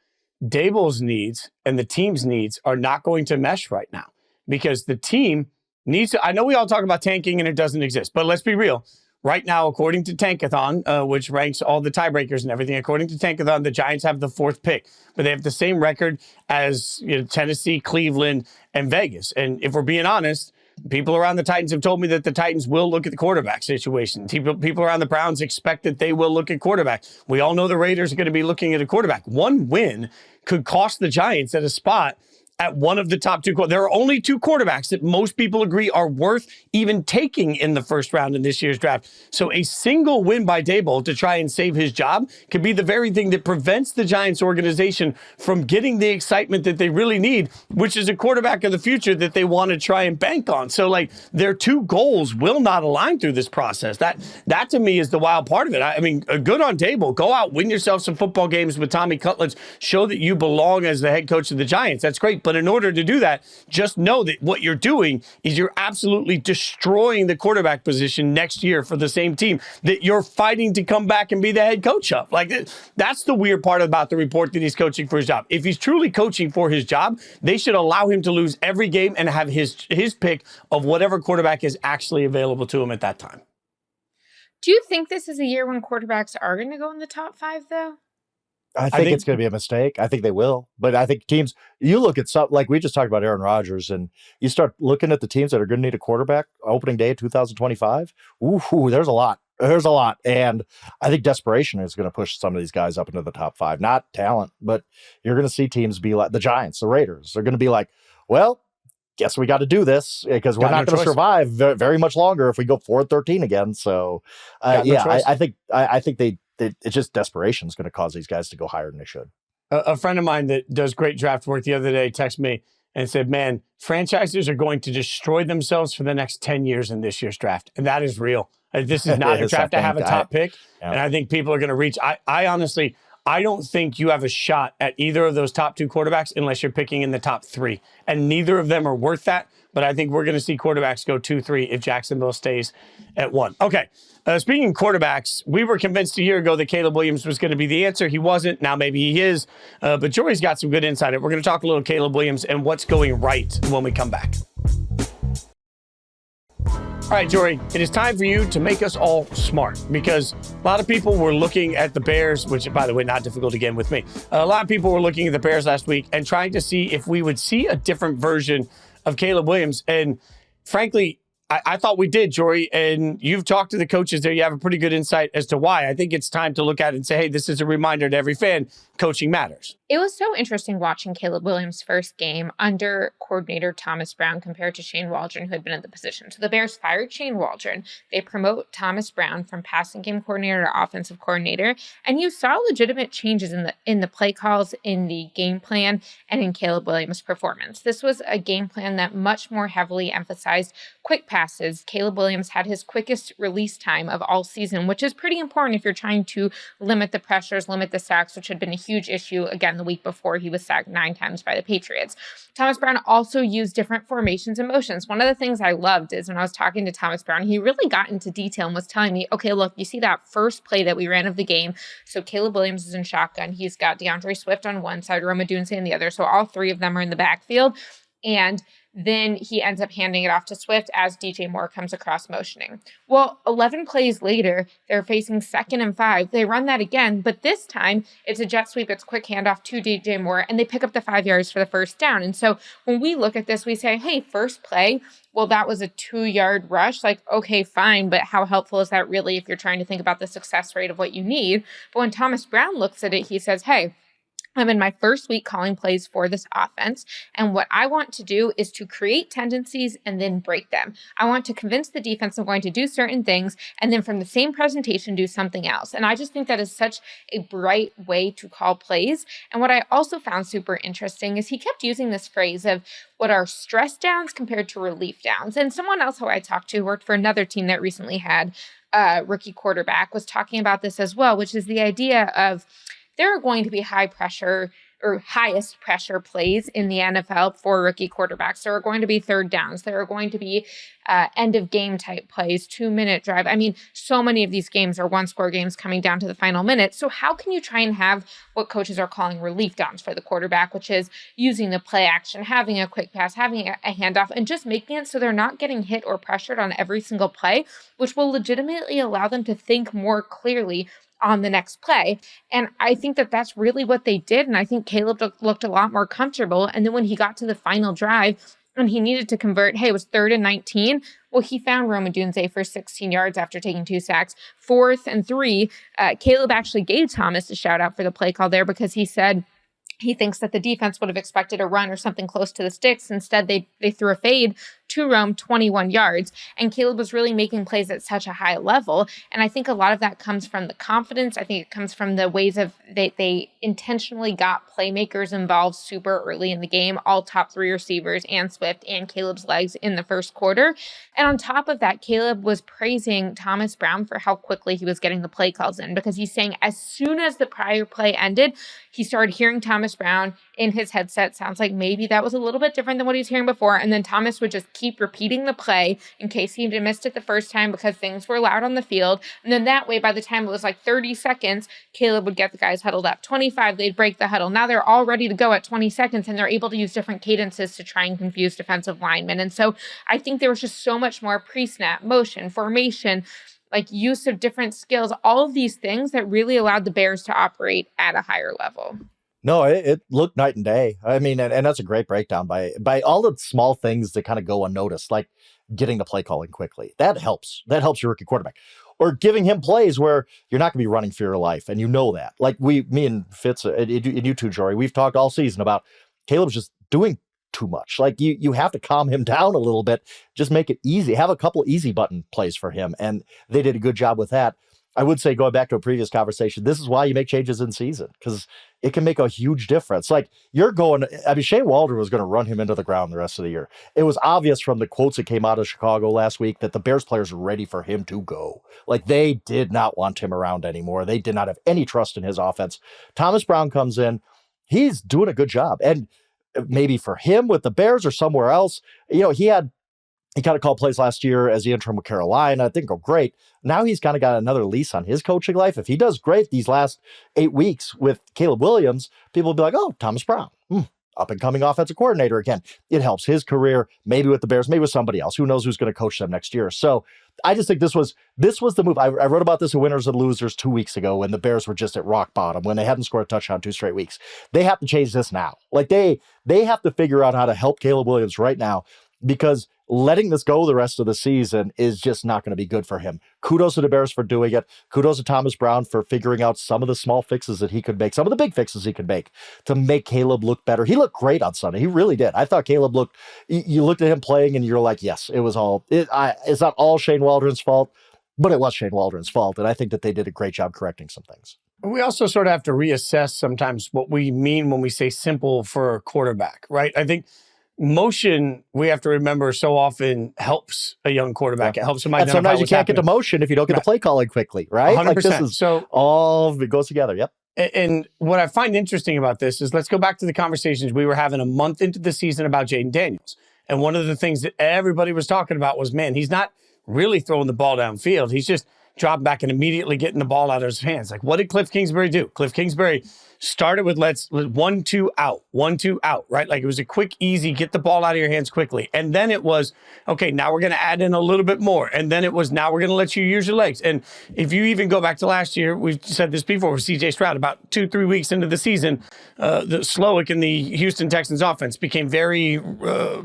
Daboll's needs and the team's needs are not going to mesh right now because the team needs to. I know we all talk about tanking and it doesn't exist, but let's be real. Right now, according to Tankathon, which ranks all the tiebreakers and everything, according to Tankathon, the Giants have the 4th pick, but they have the same record as Tennessee, Cleveland, and Vegas. And if we're being honest, people around the Titans have told me that the Titans will look at the quarterback situation. People around the Browns expect that they will look at quarterback. We all know the Raiders are going to be looking at a quarterback. One win could cost the Giants at a spot at one of the top 2. There are only 2 quarterbacks that most people agree are worth even taking in the first round in this year's draft. So a single win by Daboll to try and save his job could be the very thing that prevents the Giants organization from getting the excitement that they really need, which is a quarterback of the future that they want to try and bank on. So like their 2 goals will not align through this process. That to me is the wild part of it. I mean, good on Daboll. Go out, win yourself some football games with Tommy Cutlets. Show that you belong as the head coach of the Giants. That's great. But in order to do that, just know that what you're doing is you're absolutely destroying the quarterback position next year for the same team that you're fighting to come back and be the head coach of. Like, that's the weird part about the report that he's coaching for his job. If he's truly coaching for his job, they should allow him to lose every game and have his pick of whatever quarterback is actually available to him at that time. Do you think this is a year when quarterbacks are going to go in the top 5, though? I think it's going to be a mistake. I think they will. But I think teams, you look at some, like we just talked about Aaron Rodgers, and you start looking at the teams that are going to need a quarterback opening day of 2025. Ooh, there's a lot. There's a lot. And I think desperation is going to push some of these guys up into the top 5. Not talent, but you're going to see teams be like the Giants, the Raiders. They're going to be like, well, guess we got to do this because we're not going to survive very much longer if we go 4-13 again. So, I think it's just desperation is going to cause these guys to go higher than they should. A friend of mine that does great draft work the other day texted me and said, man, franchises are going to destroy themselves for the next 10 years in this year's draft. And that is real. This is not a draft to have a top pick. Yeah. And I think people are going to reach. I honestly, I don't think you have a shot at either of those top 2 quarterbacks unless you're picking in the top 3. And neither of them are worth that. But I think we're going to see quarterbacks go 2-3 if Jacksonville stays at 1. Okay. Speaking of quarterbacks, we were convinced a year ago that Caleb Williams was going to be the answer. He wasn't. Now maybe he is. But Jori's got some good insight. We're going to talk a little Caleb Williams and what's going right when we come back. All right, Jori, it is time for you to make us all smart because a lot of people were looking at the Bears, which, by the way, not difficult again with me. A lot of people were looking at the Bears last week and trying to see if we would see a different version of Caleb Williams. And frankly, I thought we did, Jori, and you've talked to the coaches there. You have a pretty good insight as to why. I think it's time to look at it and say, hey, this is a reminder to every fan, coaching matters. It was so interesting watching Caleb Williams' first game under coordinator Thomas Brown compared to Shane Waldron, who had been in the position. So the Bears fired Shane Waldron. They promote Thomas Brown from passing game coordinator to offensive coordinator. And you saw legitimate changes in the play calls, in the game plan, and in Caleb Williams' performance. This was a game plan that much more heavily emphasized quick passes. Caleb Williams had his quickest release time of all season, which is pretty important if you're trying to limit the pressures, limit the sacks, which had been a huge issue, again, the week before he was sacked 9 times by the Patriots. Thomas Brown also used different formations and motions. One of the things I loved is when I was talking to Thomas Brown, he really got into detail and was telling me, okay, look, you see that first play that we ran of the game. So Caleb Williams is in shotgun. He's got DeAndre Swift on one side, Roma Dunze on the other. So all 3 of them are in the backfield. And then he ends up handing it off to Swift as DJ Moore comes across motioning. Well, 11 plays later, they're facing 2nd and 5. They run that again, but this time it's a jet sweep. It's a quick handoff to DJ Moore, and they pick up the 5 yards for the first down. And so when we look at this, we say, hey, first play, well, that was a 2-yard rush. Like, okay, fine, but how helpful is that really if you're trying to think about the success rate of what you need? But when Thomas Brown looks at it, he says, hey, I'm in my first week calling plays for this offense, and what I want to do is to create tendencies and then break them. I want to convince the defense I'm going to do certain things, and then from the same presentation, do something else. And I just think that is such a bright way to call plays. And what I also found super interesting is he kept using this phrase of what are stress downs compared to relief downs. And someone else who I talked to worked for another team that recently had a rookie quarterback was talking about this as well, which is the idea of there are going to be high pressure or highest pressure plays in the NFL for rookie quarterbacks. There are going to be third downs. There are going to be end of game type plays, 2-minute drive. I mean, so many of these games are one-score games coming down to the final minute. So how can you try and have what coaches are calling relief downs for the quarterback, which is using the play action, having a quick pass, having a handoff, and just making it so they're not getting hit or pressured on every single play, which will legitimately allow them to think more clearly on the next play. And I think that that's really what they did. And I think Caleb looked a lot more comfortable. And then when he got to the final drive and he needed to convert, hey, it was 3rd and 19. Well, he found Rome Odunze for 16 yards after taking 2 sacks. 4th and 3, Caleb actually gave Thomas a shout out for the play call there because he said he thinks that the defense would have expected a run or something close to the sticks. Instead, they threw a fade to Rome 21 yards. And Caleb was really making plays at such a high level. And I think a lot of that comes from the confidence. I think it comes from the ways of they intentionally got playmakers involved super early in the game, all top 3 receivers and Swift and Caleb's legs in the first quarter. And on top of that, Caleb was praising Thomas Brown for how quickly he was getting the play calls in, because he's saying as soon as the prior play ended, he started hearing Thomas Brown in his headset. Sounds like maybe that was a little bit different than what he's hearing before. And then Thomas would just keep repeating the play in case he missed it the first time because things were loud on the field. And then that way, by the time it was like 30 seconds, Caleb would get the guys huddled up. 25, they'd break the huddle. Now they're all ready to go at 20 seconds, and they're able to use different cadences to try and confuse defensive linemen. And so I think there was just so much more pre-snap, motion, formation, like use of different skills, all of these things that really allowed the Bears to operate at a higher level. No, it looked night and day. I mean, and that's a great breakdown by all the small things that kind of go unnoticed, like getting the play calling quickly. That helps. That helps your rookie quarterback. Or giving him plays where you're not going to be running for your life, and you know that. Like me and Fitz, and you too, Jori, we've talked all season about Caleb's just doing too much. Like you have to calm him down a little bit. Just make it easy. Have a couple easy button plays for him, and they did a good job with that. I would say, going back to a previous conversation, this is why you make changes in season, because it can make a huge difference. Like Shane Waldron was going to run him into the ground the rest of the year. It was obvious from the quotes that came out of Chicago last week that the Bears players were ready for him to go. Like, they did not want him around anymore. They did not have any trust in his offense. Thomas Brown comes in. He's doing a good job. And maybe for him with the Bears or somewhere else, he kind of called plays last year as the interim with Carolina. I think go great. Now he's kind of got another lease on his coaching life. If he does great these last 8 weeks with Caleb Williams, people will be like, oh, Thomas Brown, up and coming offensive coordinator again. It helps his career, maybe with the Bears, maybe with somebody else. Who knows who's going to coach them next year? So I just think this was the move. I wrote about this in Winners and Losers 2 weeks ago when the Bears were just at rock bottom, when they hadn't scored a touchdown 2 straight weeks. They have to change this now. Like they have to figure out how to help Caleb Williams right now, because letting this go the rest of the season is just not going to be good for him. Kudos to the Bears for doing it. Kudos to Thomas Brown for figuring out some of the small fixes that he could make, some of the big fixes he could make to make Caleb look better. He looked great on Sunday. He really did. I thought Caleb you looked at him playing and you're like, yes, it's not all Shane Waldron's fault, but it was Shane Waldron's fault. And I think that they did a great job correcting some things. We also sort of have to reassess sometimes what we mean when we say simple for a quarterback, right? I think motion, we have to remember, so often helps a young quarterback. Yeah. It helps him identify. And sometimes you can't get to motion if you don't get the play calling quickly, right? 100%. Like this is so all of it goes together. Yep. And what I find interesting about this is, let's go back to the conversations we were having a month into the season about Jaden Daniels. And one of the things that everybody was talking about was, man, he's not really throwing the ball downfield. He's just dropping back and immediately getting the ball out of his hands. Like, what did Cliff Kingsbury do? Cliff Kingsbury started with 1-2 out, 1-2 out, right? Like, it was a quick, easy, get the ball out of your hands quickly. And then it was, okay, now we're going to add in a little bit more. And then it was, now we're going to let you use your legs. And if you even go back to last year, we've said this before with CJ Stroud, about 2-3 weeks into the season, the Slowick and the Houston Texans offense became very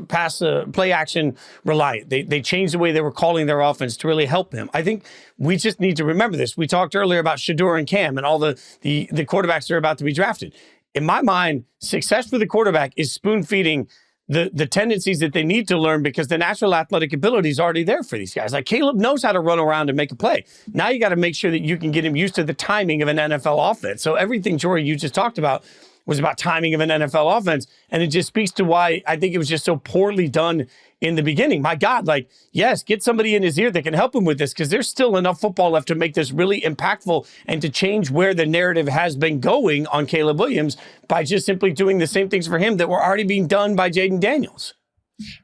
play action reliant. They changed the way they were calling their offense to really help him. I think we just need to remember this. We talked earlier about Shedeur and Cam and all the quarterbacks that are about to be drafted. In my mind, success for the quarterback is spoon-feeding the tendencies that they need to learn, because the natural athletic ability is already there for these guys. Like, Caleb knows how to run around and make a play. Now you got to make sure that you can get him used to the timing of an NFL offense. So everything, Jori, you just talked about, was about timing of an NFL offense. And it just speaks to why I think it was just so poorly done in the beginning. My God, like, yes, get somebody in his ear that can help him with this, because there's still enough football left to make this really impactful and to change where the narrative has been going on Caleb Williams by just simply doing the same things for him that were already being done by Jaden Daniels.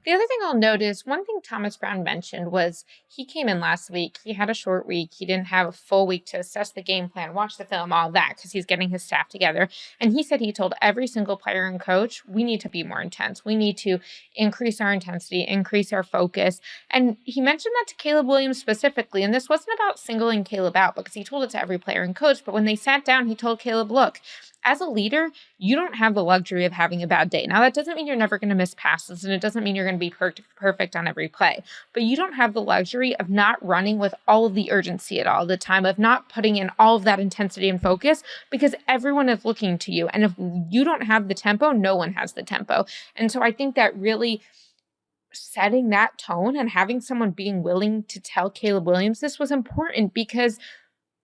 The other thing I'll note is one thing Thomas Brown mentioned was he came in last week. He had a short week. He didn't have a full week to assess the game plan, watch the film, all that, because he's getting his staff together. And he said he told every single player and coach, we need to be more intense. We need to increase our intensity, increase our focus. And he mentioned that to Caleb Williams specifically. And this wasn't about singling Caleb out because he told it to every player and coach. But when they sat down, he told Caleb, look, as a leader, you don't have the luxury of having a bad day. Now, that doesn't mean you're never going to miss passes, and it doesn't mean you're going to be perfect on every play. But you don't have the luxury of not running with all of the urgency at all the time, of not putting in all of that intensity and focus, because everyone is looking to you. And if you don't have the tempo, no one has the tempo. And so I think that really setting that tone and having someone being willing to tell Caleb Williams this was important, because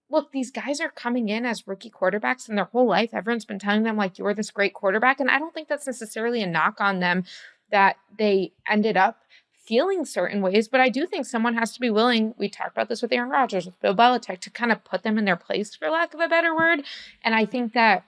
look, these guys are coming in as rookie quarterbacks, and their whole life, everyone's been telling them, like, you're this great quarterback. And I don't think that's necessarily a knock on them that they ended up feeling certain ways. But I do think someone has to be willing, we talked about this with Aaron Rodgers, with Bill Belichick, to kind of put them in their place, for lack of a better word. And I think that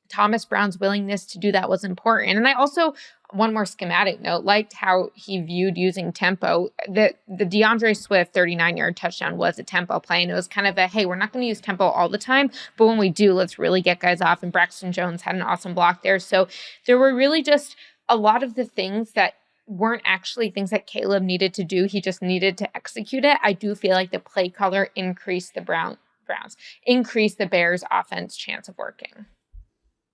Thomas Brown's willingness to do that was important. And I also, one more schematic note, liked how he viewed using tempo. The DeAndre Swift 39-yard touchdown was a tempo play, and it was kind of a, hey, we're not going to use tempo all the time, but when we do, let's really get guys off. And Braxton Jones had an awesome block there. So there were really just a lot of the things that weren't actually things that Caleb needed to do. He just needed to execute it. I do feel like the play color increased the Browns, increased the Bears' offense chance of working.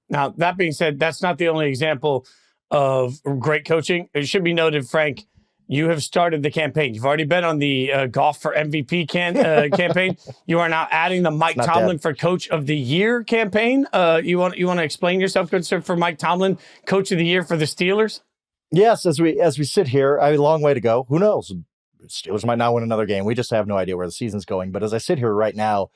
Now, that being said, that's not the only example of great coaching. It should be noted, Frank, you have started the campaign. You've already been on the golf for MVP campaign. You are now adding the Mike Tomlin for Coach of the Year campaign. You want to explain yourself, good sir, for Mike Tomlin, Coach of the Year for the Steelers? Yes, as we sit here, I have a long way to go. Who knows? Steelers might not win another game. We just have no idea where the season's going. But as I sit here right now,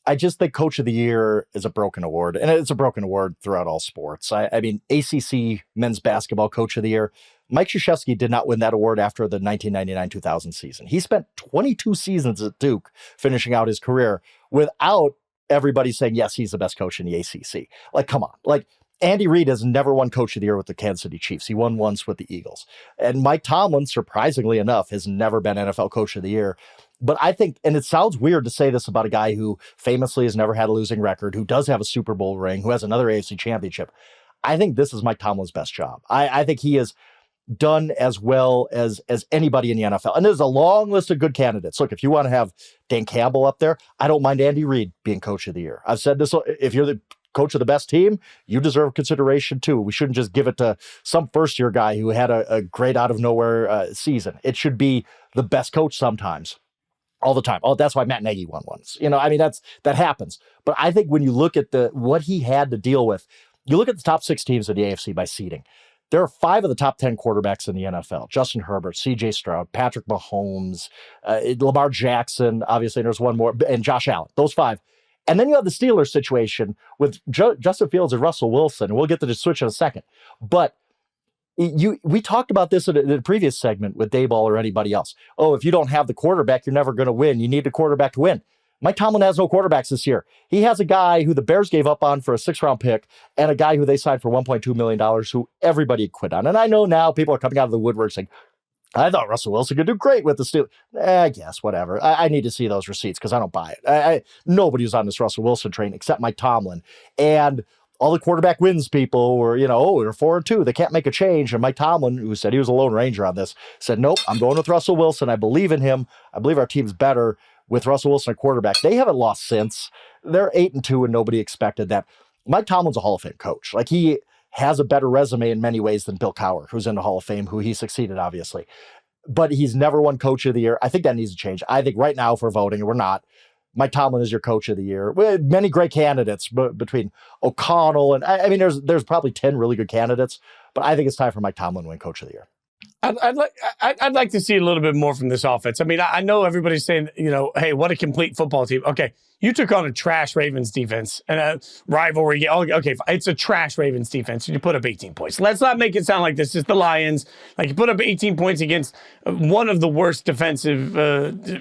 I just think Coach of the Year is a broken award, and it's a broken award throughout all sports. I mean, ACC men's basketball Coach of the Year, Mike Krzyzewski did not win that award after the 1999-2000 season. He spent 22 seasons at Duke finishing out his career without everybody saying, yes, he's the best coach in the ACC. Like, come on. Like, Andy Reid has never won Coach of the Year with the Kansas City Chiefs. He won once with the Eagles. And Mike Tomlin, surprisingly enough, has never been NFL Coach of the Year. But I think, and it sounds weird to say this about a guy who famously has never had a losing record, who does have a Super Bowl ring, who has another AFC championship. I think this is Mike Tomlin's best job. I think he has done as well as anybody in the NFL. And there's a long list of good candidates. Look, if you want to have Dan Campbell up there, I don't mind Andy Reid being Coach of the Year. I've said this, if you're the coach of the best team, you deserve consideration too. We shouldn't just give it to some first-year guy who had a great out-of-nowhere season. It should be the best coach sometimes. All the time. Oh, that's why Matt Nagy won once. You know, I mean, that happens. But I think when you look at what he had to deal with, you look at the top 6 teams in the AFC by seeding. There are 5 of the top 10 quarterbacks in the NFL. Justin Herbert, C.J. Stroud, Patrick Mahomes, Lamar Jackson, obviously there's one more, and Josh Allen. Those 5. And then you have the Steelers situation with Justin Fields and Russell Wilson. And we'll get to the switch in a second. But we talked about this in a previous segment with Daboll or anybody else. Oh, if you don't have the quarterback, you're never going to win. You need the quarterback to win. Mike Tomlin has no quarterbacks this year. He has a guy who the Bears gave up on for a 6th-round pick and a guy who they signed for $1.2 million who everybody quit on. And I know now people are coming out of the woodwork saying, I thought Russell Wilson could do great with the Steelers. I guess, whatever. I need to see those receipts because I don't buy it. Nobody was on this Russell Wilson train except Mike Tomlin. And all the quarterback wins people were, they're 4-2. They can't make a change. And Mike Tomlin, who said he was a lone ranger on this, said, nope, I'm going with Russell Wilson. I believe in him. I believe our team's better with Russell Wilson at quarterback. They haven't lost since. They're 8-2, and nobody expected that. Mike Tomlin's a Hall of Fame coach. Like, he has a better resume in many ways than Bill Cowher, who's in the Hall of Fame, who he succeeded, obviously. But he's never won Coach of the Year. I think that needs to change. I think right now, if we're voting, and we're not, Mike Tomlin is your Coach of the Year. With many great candidates between O'Connell and there's probably 10 really good candidates, but I think it's time for Mike Tomlin to win Coach of the Year. I'd like to see a little bit more from this offense. I mean, I know everybody's saying, hey, what a complete football team. Okay, You took on a trash Ravens defense and a rivalry. Okay, it's a trash Ravens defense. You put up 18 points. Let's not make it sound like this is the Lions. Like, you put up 18 points against one of the worst defensive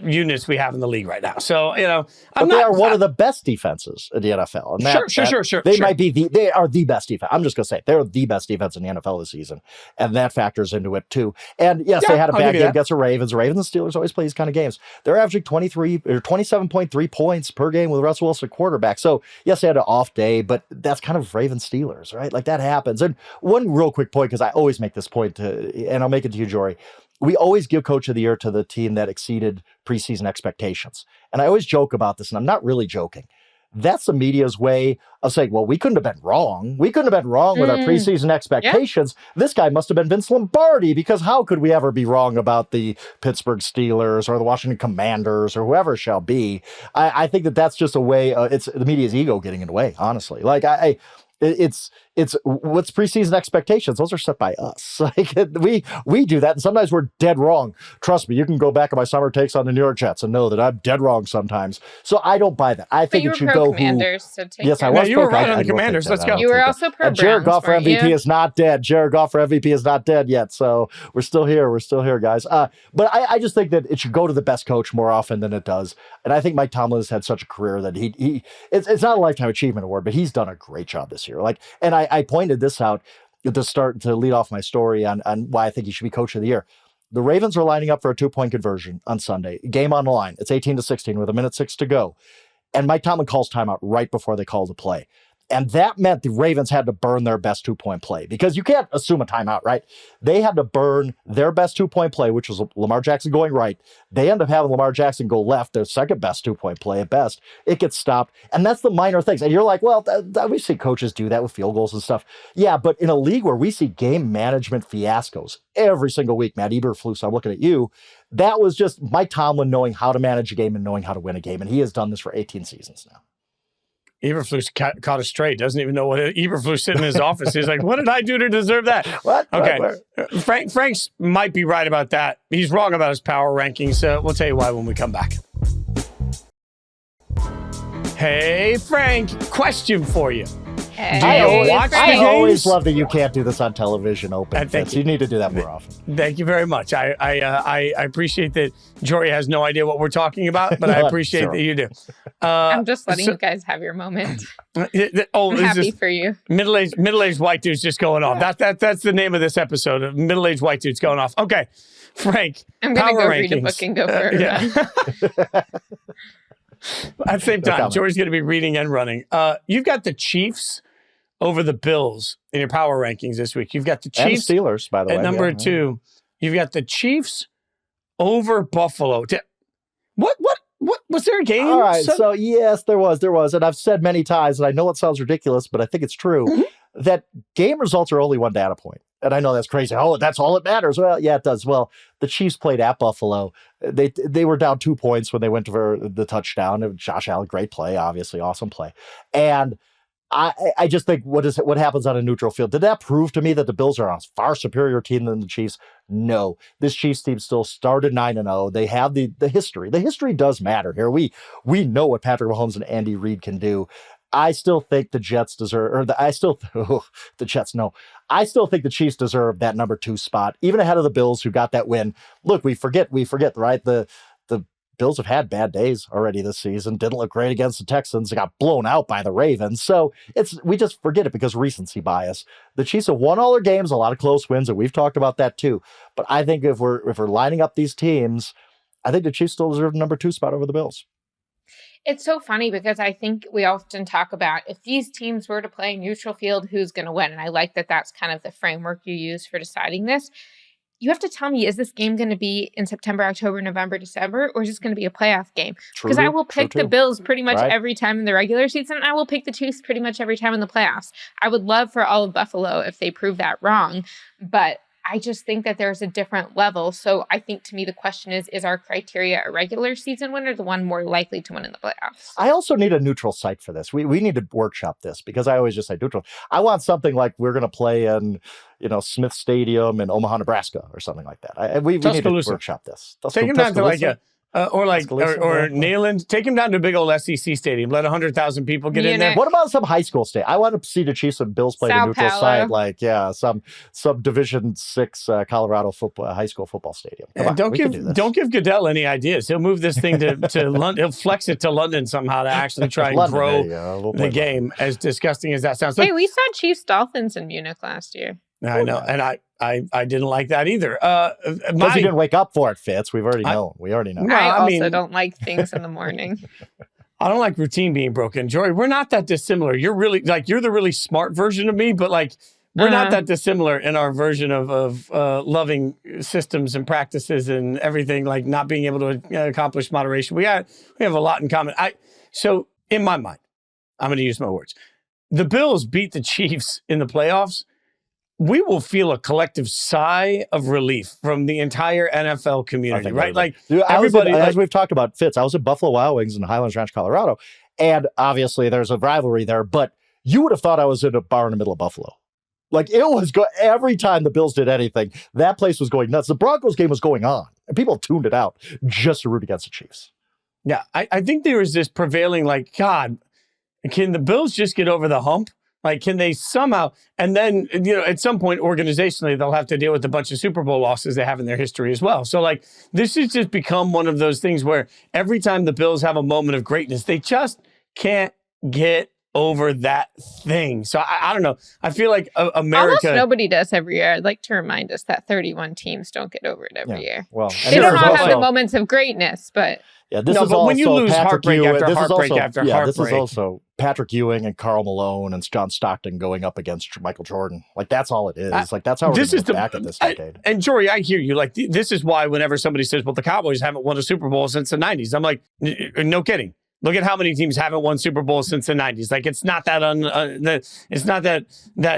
units we have in the league right now. So, you know, they are one of the best defenses in the NFL. And Sure. They might be they are the best defense. I'm just going to say they're the best defense in the NFL this season. And that factors into it too. And yes, they had a bad game against the Ravens. The Ravens and Steelers always play these kind of games. They're averaging 27.3 points per game with Russell Wilson quarterback. So yes, they had an off day, but that's kind of Ravens Steelers, right? Like, that happens. And one real quick point, because I always make this point, and I'll make it to you, Jori. We always give Coach of the Year to the team that exceeded preseason expectations. And I always joke about this, and I'm not really joking. That's the media's way of saying, well, we couldn't have been wrong. We couldn't have been wrong with our preseason expectations. Yeah. This guy must have been Vince Lombardi, because how could we ever be wrong about the Pittsburgh Steelers or the Washington Commanders or whoever it shall be? I think that's just a way, it's the media's ego getting in the way, honestly. Like, it's what's preseason expectations. Those are set by us. Like, we do that, and sometimes we're dead wrong. Trust me, you can go back on my summer takes on the New York Jets and know that I'm dead wrong sometimes. So I don't buy that. I think it should go. Commanders, so yes, I was. You were right on the Commanders. Let's go. You were also pro Browns. Jared Goff for MVP is not dead. Jared Goff for MVP is not dead yet. So we're still here. We're still here, guys. But I just think that it should go to the best coach more often than it does. And I think Mike Tomlin has had such a career that it's not a lifetime achievement award, but he's done a great job this year. Like, and I pointed this out to start to lead off my story on why I think he should be Coach of the Year. The Ravens are lining up for a 2-point conversion on Sunday. Game on the line. It's 18-16 with 1:06 to go. And Mike Tomlin calls timeout right before they call the play. And that meant the Ravens had to burn their best 2-point play, because you can't assume a timeout, right? They had to burn their best 2-point play, which was Lamar Jackson going right. They end up having Lamar Jackson go left, their second best 2-point play at best. It gets stopped. And that's the minor things. And you're like, well, we see coaches do that with field goals and stuff. Yeah, but in a league where we see game management fiascos every single week, Matt Eberflus, I'm looking at you, that was just Mike Tomlin knowing how to manage a game and knowing how to win a game. And he has done this for 18 seasons now. Eberflus caught a straight. Doesn't even know what Eberflus sitting in his office. He's like, what did I do to deserve that? What? Okay. Frank's might be right about that. He's wrong about his power rankings. We'll tell you why when we come back. Hey, Frank, question for you. Hey, I always love that you can't do this on television open. You need to do that more often. Thank you very much. I appreciate that Jori has no idea what we're talking about, but I appreciate that you do. I'm just letting you guys have your moment. I'm happy for you. Middle-aged white dudes just going off. That's the name of this episode. Middle-aged white dudes going off. Okay, Frank. I'm going to go read a book and go for it. At the same time, Jori's going to be reading and running. You've got the Chiefs over the Bills in your power rankings this week. You've got the Chiefs and Steelers, by the way. At number 2. You've got the Chiefs over Buffalo. What was there a game? All right. So yes, there was. And I've said many times, and I know it sounds ridiculous, but I think it's true, that game results are only one data point. And I know that's crazy. Oh, that's all that matters. Well, yeah, it does. Well, the Chiefs played at Buffalo. They were down 2 points when they went for the touchdown. Josh Allen, great play, obviously, awesome play. And I just think what happens on a neutral field? Did that prove to me that the Bills are a far superior team than the Chiefs? No. This Chiefs team still started 9-0. They have the history. The history does matter here. We know what Patrick Mahomes and Andy Reid can do. I still think the Jets deserve, I still think the Chiefs deserve that number 2 spot, even ahead of the Bills who got that win. Look, we forget, right? The Bills have had bad days already this season. Didn't look great against the Texans. They got blown out by the Ravens. So we just forget it because recency bias. The Chiefs have won all their games, a lot of close wins, and we've talked about that too. But I think if we're lining up these teams, I think the Chiefs still deserve the number 2 spot over the Bills. It's so funny because I think we often talk about if these teams were to play neutral field, who's going to win? And I like that that's kind of the framework you use for deciding this. You have to tell me, is this game going to be in September, October, November, December, or is this going to be a playoff game? Because I will pick the Bills pretty much every time in the regular season. And I will pick the Chiefs pretty much every time in the playoffs. I would love for all of Buffalo if they prove that wrong. But I just think that there's a different level. So I think to me, the question is our criteria a regular season winner, the one more likely to win in the playoffs? I also need a neutral site for this. We need to workshop this because I always just say neutral. I want something like we're going to play in, Smith Stadium in Omaha, Nebraska or something like that. We need to workshop this. Take them down to like Or Neyland, take him down to a big old SEC stadium. Let 100,000 people get in there. What about some high school state? I want to see the Chiefs and Bills play a neutral site, like some Division VI Colorado high school football stadium. Don't give Goodell any ideas. He'll move this thing to London. He'll flex it to London somehow to actually try and grow the game. As disgusting as that sounds. Hey, we saw Chiefs Dolphins in Munich last year. I know, and I didn't like that either. Because you didn't wake up for it, Fitz. We already know. I also don't like things in the morning. I don't like routine being broken. Jori, we're not that dissimilar. You're the really smart version of me, but like we're not that dissimilar in our version of loving systems and practices and everything, like not being able to accomplish moderation. We have a lot in common. So in my mind, I'm going to use my words. The Bills beat the Chiefs in the playoffs. We will feel a collective sigh of relief from the entire NFL community, right? Like everybody, as we've talked about, Fitz, I was at Buffalo Wild Wings in Highlands Ranch, Colorado, and obviously there's a rivalry there, but you would have thought I was in a bar in the middle of Buffalo. Like it was every time the Bills did anything, that place was going nuts. The Broncos game was going on, and people tuned it out just to root against the Chiefs. Yeah, I think there was this prevailing, like, God, can the Bills just get over the hump? Like, can they somehow, and then, at some point, organizationally, they'll have to deal with a bunch of Super Bowl losses they have in their history as well. So, like, this has just become one of those things where every time the Bills have a moment of greatness, they just can't get over that thing. So, I don't know. I feel like America... Almost nobody does every year. I'd like to remind us that 31 teams don't get over it every year. Well, they don't all have the moments of greatness, but... Yeah, this is also when you lose heartbreak after heartbreak after heartbreak. This is also Patrick Ewing and Karl Malone and John Stockton going up against Michael Jordan. Like, that's all it is. That's how we're going to look back at this decade. And Jori, I hear you. Like, this is why whenever somebody says, well, the Cowboys haven't won a Super Bowl since the 90s, I'm like, no kidding. Look at how many teams haven't won Super Bowls since the 90s. Like, it's not that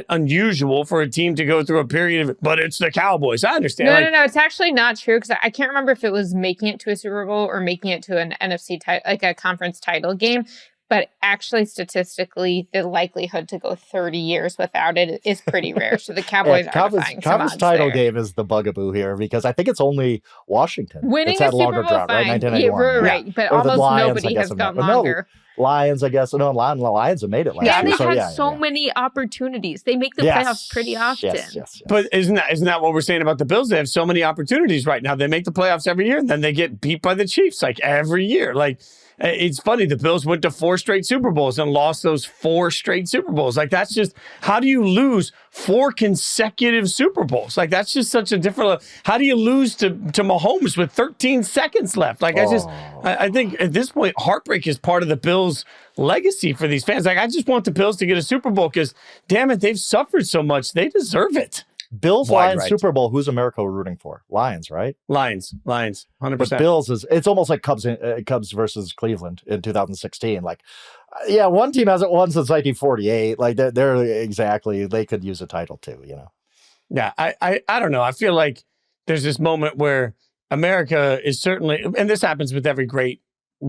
unusual for a team to go through a period of, but it's the Cowboys. I understand. No. It's actually not true, because I can't remember if it was making it to a Super Bowl or making it to an NFC like a conference title game. But actually, statistically, the likelihood to go 30 years without it is pretty rare. So the Cowboys are defying some odds title there. Game is the bugaboo here, because I think it's only Washington. Winning had a longer Super Bowl, drought, right? 1991. Yeah, right. But almost nobody has gone longer. Lions, I guess. No, Lions have made it last year. Yeah, they've had so many opportunities. They make the playoffs pretty often. Yes. But isn't that what we're saying about the Bills? They have so many opportunities right now. They make the playoffs every year, and then they get beat by the Chiefs like every year. Like, it's funny. The Bills went to 4 straight Super Bowls and lost those 4 straight Super Bowls. Like, that's just, how do you lose 4 consecutive Super Bowls? Like, that's just such a different, how do you lose to Mahomes with 13 seconds left? Like, I think at this point, heartbreak is part of the Bills' legacy for these fans. Like, I just want the Bills to get a Super Bowl because, damn it, they've suffered so much. They deserve it. Bills, Lions, Super Bowl. Who's America rooting for? Lions, right? Lions, 100%. But Bills it's almost like Cubs versus Cleveland in 2016. Like, one team hasn't won since 1948. Like, they're exactly, they could use a title too, Yeah, I don't know. I feel like there's this moment where America is certainly, and this happens with every great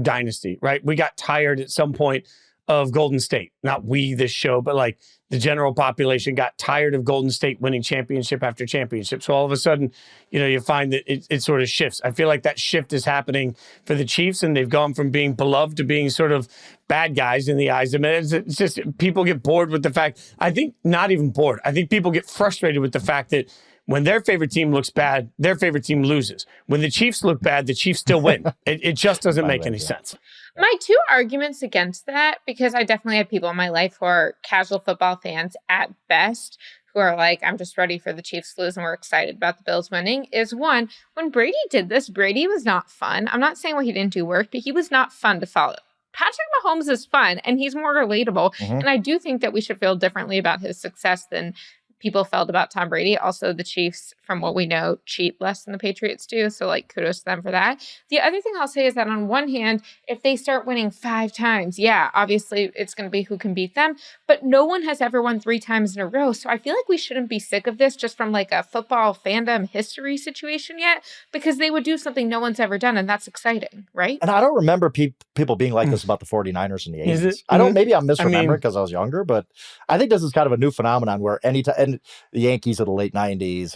dynasty, right? We got tired at some point of Golden State. Not we, this show, but like the general population got tired of Golden State winning championship after championship. So all of a sudden, you find that it sort of shifts. I feel like that shift is happening for the Chiefs, and they've gone from being beloved to being sort of bad guys in the eyes of men. It's just people get bored with the fact. I think not even bored. I think people get frustrated with the fact that when their favorite team looks bad, their favorite team loses. When the Chiefs look bad, the Chiefs still win. It just doesn't make any sense. My 2 arguments against that, because I definitely have people in my life who are casual football fans at best, who are like, I'm just ready for the Chiefs to lose and we're excited about the Bills winning, is one, when Brady did this, Brady was not fun. I'm not saying what he didn't do work, but he was not fun to follow. Patrick Mahomes is fun and he's more relatable. Mm-hmm. And I do think that we should feel differently about his success than people felt about Tom Brady. Also, the Chiefs, from what we know, cheat less than the Patriots do. So, like, kudos to them for that. The other thing I'll say is that on one hand, if they start winning 5 times, obviously it's going to be who can beat them. But no one has ever won 3 times in a row. So I feel like we shouldn't be sick of this just from like a football fandom history situation yet, because they would do something no one's ever done. And that's exciting, right? And I don't remember people being like this about the 49ers in the 80s. Maybe I'm misremembering because I was younger, but I think this is kind of a new phenomenon where anytime, and the Yankees of the late 90s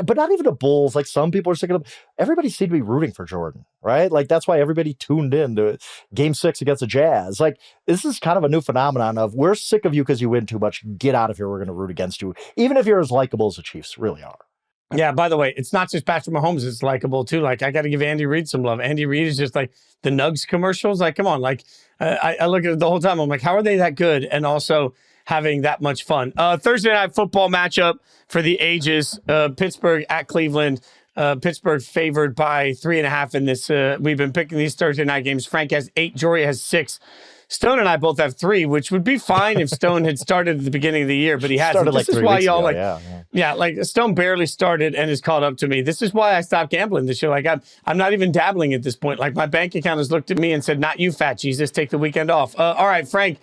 but not even the Bulls. Like some people are sick of them. Everybody seemed to be rooting for Jordan, right? Like that's why everybody tuned in to Game 6 against the Jazz. Like this is kind of a new phenomenon of we're sick of you because you win too much. Get out of here. We're going to root against you. Even if you're as likable as the Chiefs really are. Yeah, by the way, it's not just Patrick Mahomes that's likable, too. Like, I got to give Andy Reid some love. Andy Reid is just like the Nugs commercials. Like, come on. Like, I look at it the whole time. I'm like, how are they that good? And also having that much fun. Thursday night football matchup for the ages. Pittsburgh at Cleveland. Pittsburgh favored by 3.5 in this. We've been picking these Thursday night games. Frank has 8. Jori has 6. Stone and I both have 3, which would be fine if Stone had started at the beginning of the year, but he hasn't. Started like this is 3 why weeks y'all ago. like, like Stone barely started and is caught up to me. This is why I stopped gambling this year. Like I'm not even dabbling at this point. Like my bank account has looked at me and said, "Not you, fat Jesus. Take the weekend off." All right, Frank.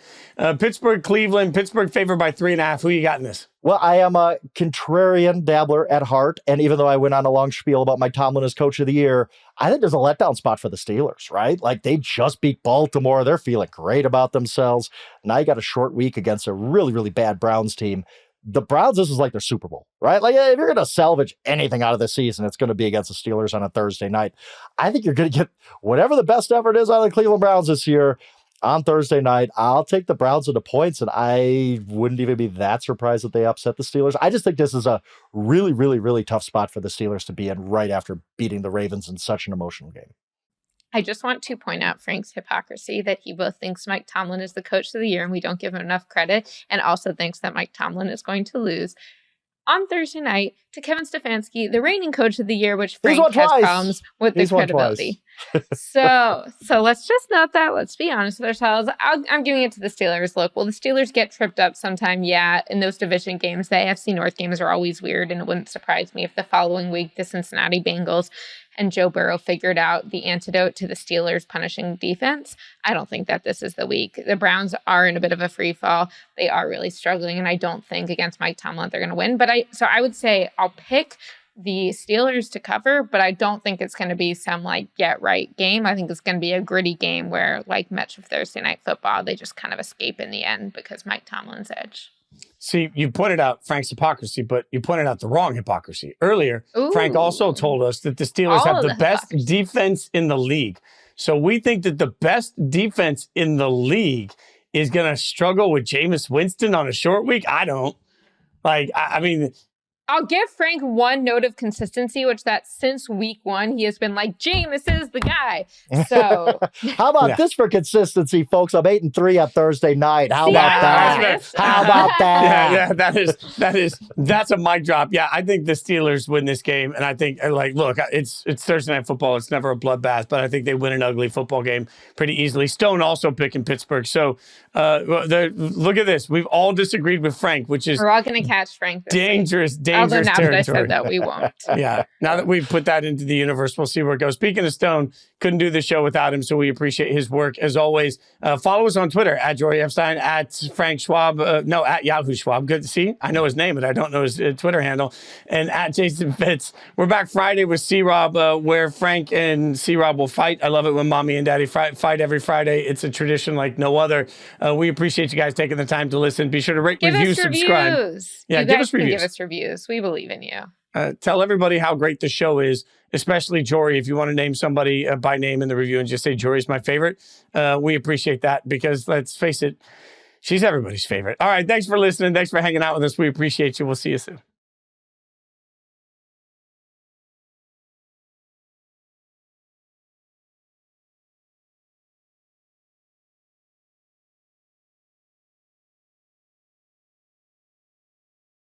Pittsburgh, Cleveland. Pittsburgh favored by 3.5. Who you got in this? Well, I am a contrarian dabbler at heart. And even though I went on a long spiel about Mike Tomlin as coach of the year, I think there's a letdown spot for the Steelers, right? Like they just beat Baltimore. They're feeling great about themselves. Now you got a short week against a really, really bad Browns team. The Browns, this is like their Super Bowl, right? Like if you're going to salvage anything out of this season, it's going to be against the Steelers on a Thursday night. I think you're going to get whatever the best effort is out of the Cleveland Browns this year. On Thursday night, I'll take the Browns with the points, and I wouldn't even be that surprised that they upset the Steelers. I just think this is a really, really, really tough spot for the Steelers to be in right after beating the Ravens in such an emotional game. I just want to point out Frank's hypocrisy that he both thinks Mike Tomlin is the coach of the year and we don't give him enough credit, and also thinks that Mike Tomlin is going to lose on Thursday night to Kevin Stefanski, the reigning coach of the year, which Frank has problems with the credibility. so let's just note that. Let's be honest with ourselves. I'm giving it to the Steelers. Look, will the Steelers get tripped up sometime? Yeah, in those division games. The AFC North games are always weird, and it wouldn't surprise me if the following week the Cincinnati Bengals and Joe Burrow figured out the antidote to the Steelers' punishing defense. I don't think that this is the week. The Browns are in a bit of a free fall. They are really struggling, and I don't think against Mike Tomlin they're going to win. But I would say I'll pick the Steelers to cover, but I don't think it's going to be some like get right game. I think it's going to be a gritty game where, like much of Thursday night football, they just kind of escape in the end because Mike Tomlin's edge. See, you pointed out Frank's hypocrisy, but you pointed out the wrong hypocrisy. Earlier, Ooh. Frank also told us that the Steelers have the best defense in the league. So we think that the best defense in the league is going to struggle with Jameis Winston on a short week. I don't. Like, I mean... I'll give Frank one note of consistency, which that since week 1, he has been like, Jameis is the guy. So how about this for consistency, folks? I'm 8-3 on Thursday night. How about that? How about that? That's a mic drop. Yeah, I think the Steelers win this game. And I think, like, look, it's Thursday night football. It's never a bloodbath, but I think they win an ugly football game pretty easily. Stone also picking Pittsburgh. So look at this. We've all disagreed with Frank, which is... We're all going to catch Frank this dangerous Although now territory. that I said that, we won't. Yeah. Now that we've put that into the universe, we'll see where it goes. Speaking of Stone, couldn't do the show without him, so we appreciate his work as always. Follow us on Twitter at Jori Epstein, at Frank Schwab, at Yahoo Schwab. Good to see. I know his name, but I don't know his Twitter handle. And at Jason Fitz. We're back Friday with C-Rob, where Frank and C-Rob will fight. I love it when mommy and daddy fight every Friday. It's a tradition like no other. We appreciate you guys taking the time to listen. Be sure to rate, review, subscribe. Yeah, give us reviews. Give us reviews. We believe in you. Tell everybody how great the show is, especially Jori. If you want to name somebody by name in the review and just say Jori's my favorite, we appreciate that because let's face it, she's everybody's favorite. All right. Thanks for listening. Thanks for hanging out with us. We appreciate you. We'll see you soon.